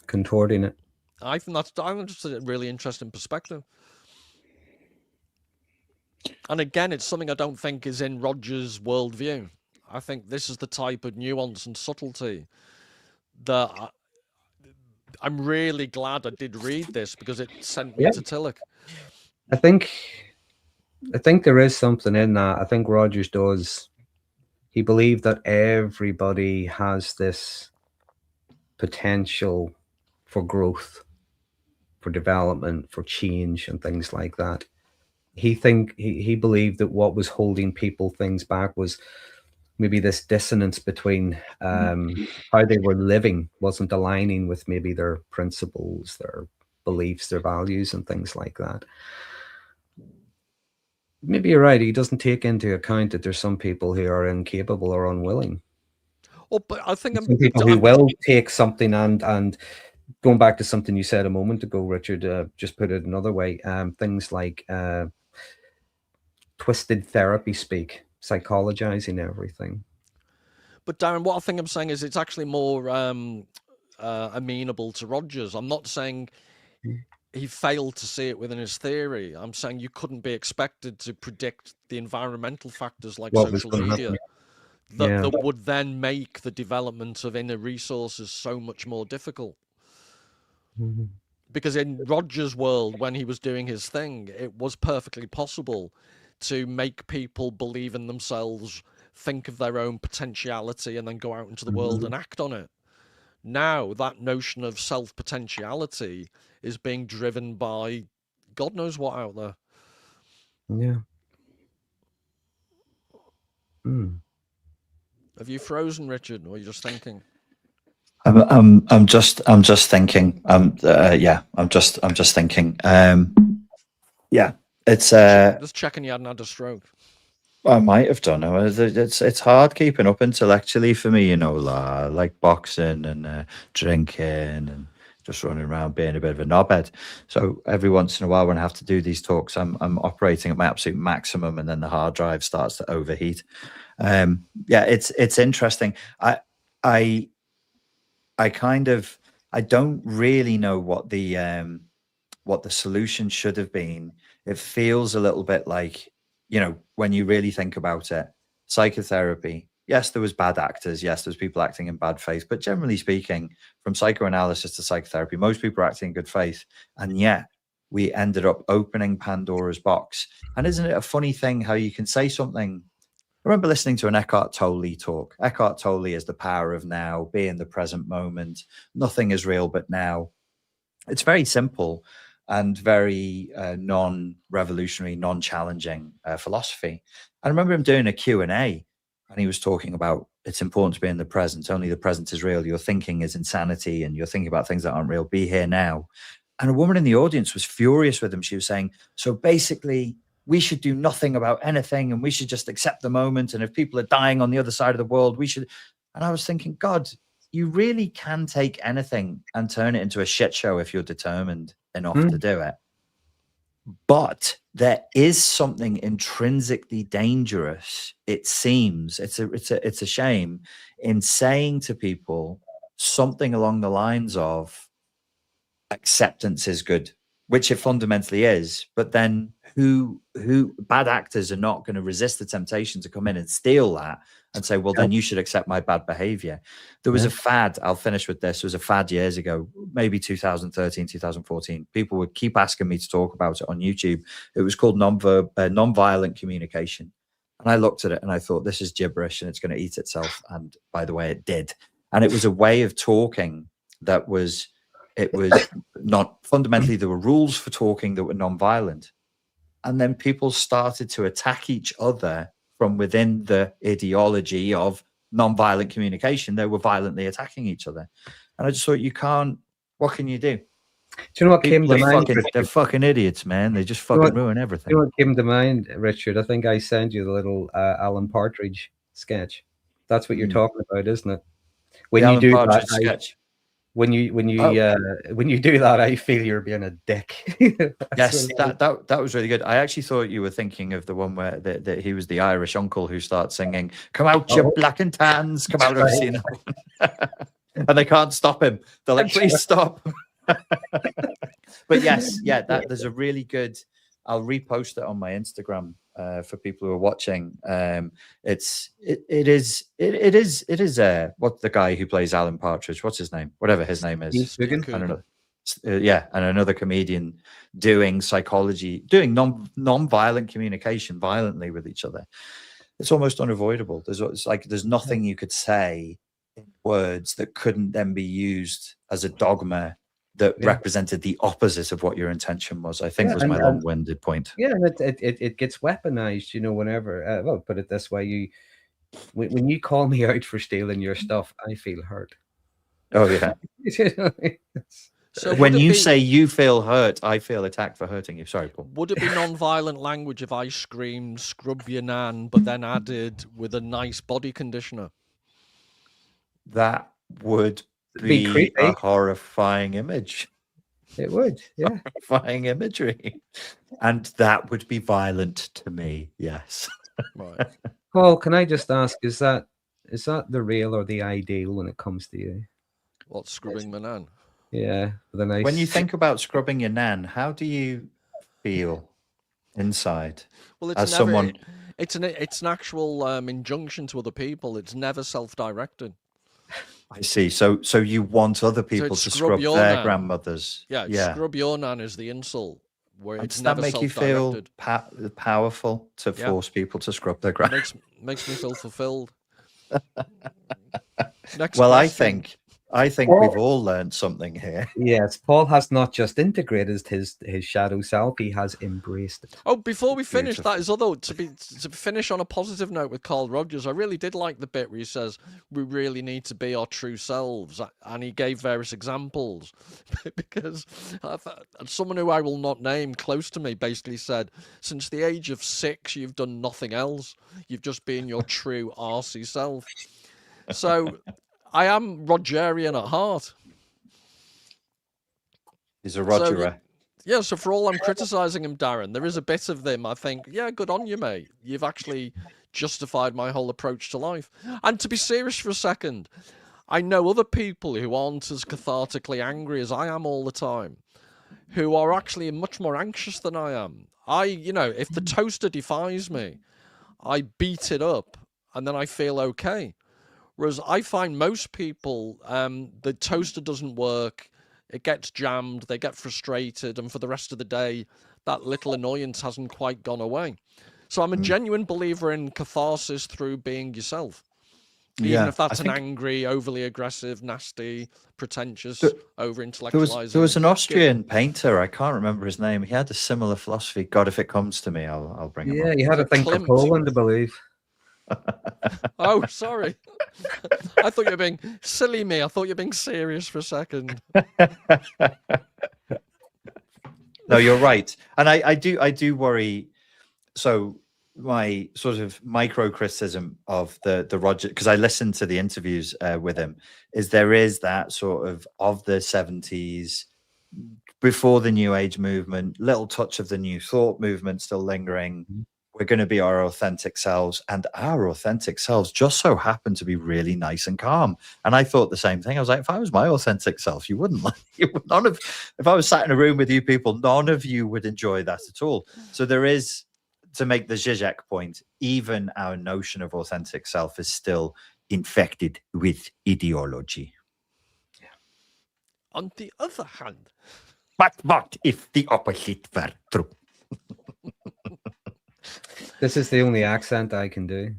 B: contorting it.
A: I think that's just a really interesting perspective. And again, it's something I don't think is in Rogers' worldview. I think this is the type of nuance and subtlety that I'm really glad I did read this, because it sent me to Tillich.
B: I think there is something in that. I think Rogers does. He believed that everybody has this potential for growth, for development, for change, and things like that. He believed that what was holding things back was maybe this dissonance between how they were living wasn't aligning with maybe their principles, their beliefs, their values, and things like that. Maybe you're right. He doesn't take into account that there's some people who are incapable or unwilling.
A: Well, but I think
B: some people who will take something and going back to something you said a moment ago, Richard, just put it another way, things like twisted therapy speak, psychologizing everything.
A: But Darren, what I think I'm saying is it's actually more amenable to Rogers. I'm not saying he failed to see it within his theory. I'm saying you couldn't be expected to predict the environmental factors like social media that would then make the development of inner resources so much more difficult.
B: Mm-hmm.
A: Because in Rogers' world, when he was doing his thing, it was perfectly possible to make people believe in themselves, think of their own potentiality, and then go out into the world and act on it. Now, that notion of self-potentiality is being driven by God knows what out there.
B: Yeah. Mm.
C: Have
A: you frozen, Richard, or are you just thinking?
C: I'm just thinking. Yeah, I'm just thinking. Yeah, it's
A: just checking you hadn't had a stroke.
C: I might have done. It's hard keeping up intellectually for me, you know, like boxing and drinking and just running around being a bit of a knobhead. So every once in a while when I have to do these talks, I'm operating at my absolute maximum, and then the hard drive starts to overheat. Yeah, it's interesting. I don't really know what the solution should have been. It feels a little bit like, you know, when you really think about it, psychotherapy, yes, there was bad actors. Yes, there's people acting in bad faith. But generally speaking, from psychoanalysis to psychotherapy, most people are acting in good faith. And yet we ended up opening Pandora's box. And isn't it a funny thing how you can say something? I remember listening to an Eckhart Tolle talk. Eckhart Tolle is the power of now, be in the present moment. Nothing is real but now. It's very simple and very non-revolutionary, non-challenging philosophy. I remember him doing a Q&A, and he was talking about it's important to be in the present. Only the present is real. Your thinking is insanity, and you're thinking about things that aren't real. Be here now. And a woman in the audience was furious with him. She was saying, so basically, we should do nothing about anything, and we should just accept the moment. And if people are dying on the other side of the world, we should. And I was thinking, God, you really can take anything and turn it into a shit show if you're determined enough to do it. But there is something intrinsically dangerous, it seems. It's a shame in saying to people something along the lines of acceptance is good, which it fundamentally is. But then who bad actors are not going to resist the temptation to come in and steal that and say, well, then you should accept my bad behavior. There was a fad, I'll finish with this. There was a fad years ago, maybe 2013, 2014. People would keep asking me to talk about it on YouTube. It was called nonviolent communication. And I looked at it and I thought, this is gibberish and it's going to eat itself. And by the way, it did. And it was a way of talking that was, it was not fundamentally, there were rules for talking that were nonviolent. And then people started to attack each other from within the ideology of nonviolent communication. They were violently attacking each other. And I just thought, you can't, what can you do?
B: Do you know what came to mind?
C: They're fucking idiots, man. They just fucking ruin everything.
B: You know what came to mind, Richard? I think I sent you the little Alan Partridge sketch. That's what you're talking about, isn't it? When
C: the
B: you
C: Alan
B: do
C: Partridge
B: that,
C: sketch.
B: When you do that, I feel you're being a dick.
C: Yes, that was really good. I actually thought you were thinking of the one where that he was the Irish uncle who starts singing, "Come out, you black and tans, come out." I've seen that one. And they can't stop him. They're like, "Please stop." But yes, yeah, there's a really good. I'll repost it on my Instagram for people who are watching. It is what the guy who plays Alan Partridge, what's his name? Whatever his name is. Yeah, and another comedian doing psychology, doing non-violent communication violently with each other. It's almost unavoidable. There's nothing you could say in words that couldn't then be used as a dogma that represented the opposite of what your intention was, I think was my long-winded point.
B: Yeah, and it gets weaponized, you know, whenever, well, put it this way, when you call me out for stealing your stuff, I feel hurt.
C: Oh yeah.
A: So
C: when you say you feel hurt, I feel attacked for hurting you. Sorry, Paul.
A: Would it be non-violent language if I screamed "scrub your nan," but then added with a nice body conditioner?
C: That would be a horrifying image.
B: It would, yeah.
C: Horrifying imagery. And that would be violent to me, yes.
A: Right.
B: Paul, can I just ask, is that the real or the ideal when it comes to you?
A: What, scrubbing my nan?
B: Yeah. Nice...
C: When you think about scrubbing your nan, how do you feel inside?
A: Well, it's it's an actual injunction to other people. It's never self-directed.
C: I see. So you want other people to scrub their grandmothers?
A: Yeah, scrub your nan is the insult. Where
C: and
A: it's
C: does
A: never
C: that make you feel powerful to force people to scrub their grandmothers?
A: Makes me feel fulfilled.
C: Next question. I think we've all learned something here.
B: Yes, Paul has not just integrated his shadow self; he has embraced it.
A: Oh, before we finish, that is although to finish on a positive note with Carl Rogers, I really did like the bit where he says we really need to be our true selves, and he gave various examples because someone who I will not name close to me basically said, since the age of 6, you've done nothing else. You've just been your true arsey self. So. I am Rogerian at heart.
C: He's a Roger.
A: So, yeah, so for all I'm criticising him, Darren, there is a bit of them I think, yeah, good on you, mate. You've actually justified my whole approach to life. And to be serious for a second, I know other people who aren't as cathartically angry as I am all the time, who are actually much more anxious than I am. If the toaster defies me, I beat it up and then I feel okay. Whereas I find most people, the toaster doesn't work, it gets jammed, they get frustrated, and for the rest of the day, that little annoyance hasn't quite gone away. So I'm a genuine believer in catharsis through being yourself. Even if that's an angry, overly aggressive, nasty, pretentious, over-intellectualizing.
C: There was an Austrian painter, I can't remember his name, he had a similar philosophy. God, if it comes to me, I'll bring him up.
B: Yeah, you had a thing for Poland, I believe.
A: Oh, sorry. I thought you were being silly me. I thought you were being serious for a second.
C: No, you're right. And I do worry. So my sort of micro criticism of the Roger, because I listened to the interviews with him, is there is that sort of the 70s, before the New Age movement, little touch of the New Thought movement still lingering. We're going to be our authentic selves, and our authentic selves just so happen to be really nice and calm. And I thought the same thing. I was like, if I was my authentic self, you wouldn't like it. If I was sat in a room with you people, none of you would enjoy that at all. So there is, to make the Zizek point, even our notion of authentic self is still infected with ideology.
A: Yeah. On the other hand,
C: but what if the opposite were true?
B: This is the only accent I can do.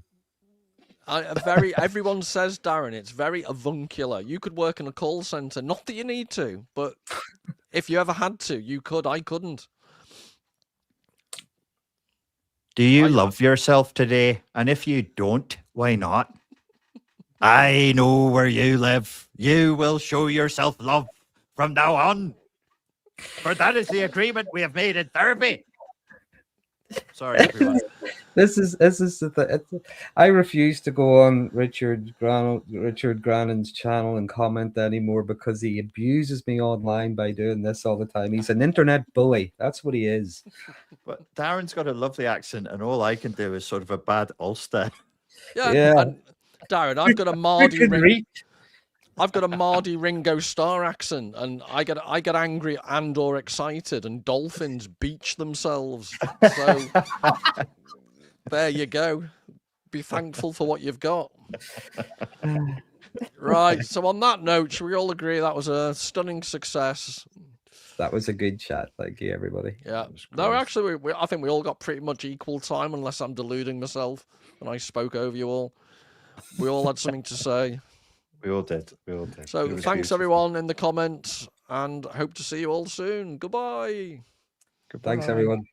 A: Everyone says, Darren, it's very avuncular. You could work in a call center. Not that you need to, but if you ever had to, you could. I couldn't.
C: Do you love yourself today? And if you don't, why not? I know where you live. You will show yourself love from now on. For that is the agreement we have made in therapy. Sorry, everyone.
B: This is the thing. I refuse to go on Richard Grannon's channel and comment anymore because he abuses me online by doing this all the time. He's an internet bully. That's what he is.
C: But Darren's got a lovely accent, and all I can do is sort of a bad Ulster.
A: Yeah. And Darren, I've got a Mardy Ringo Starr accent, and I get angry and or excited, and dolphins beach themselves. So there you go. Be thankful for what you've got. Right. So on that note, should we all agree that was a stunning success?
B: That was a good chat. Thank you, everybody.
A: Yeah. No, actually, I think we all got pretty much equal time, unless I'm deluding myself and I spoke over you all. We all had something to say.
C: We all did.
A: So thanks everyone in the comments, and hope to see you all soon. Goodbye.
B: Thanks everyone.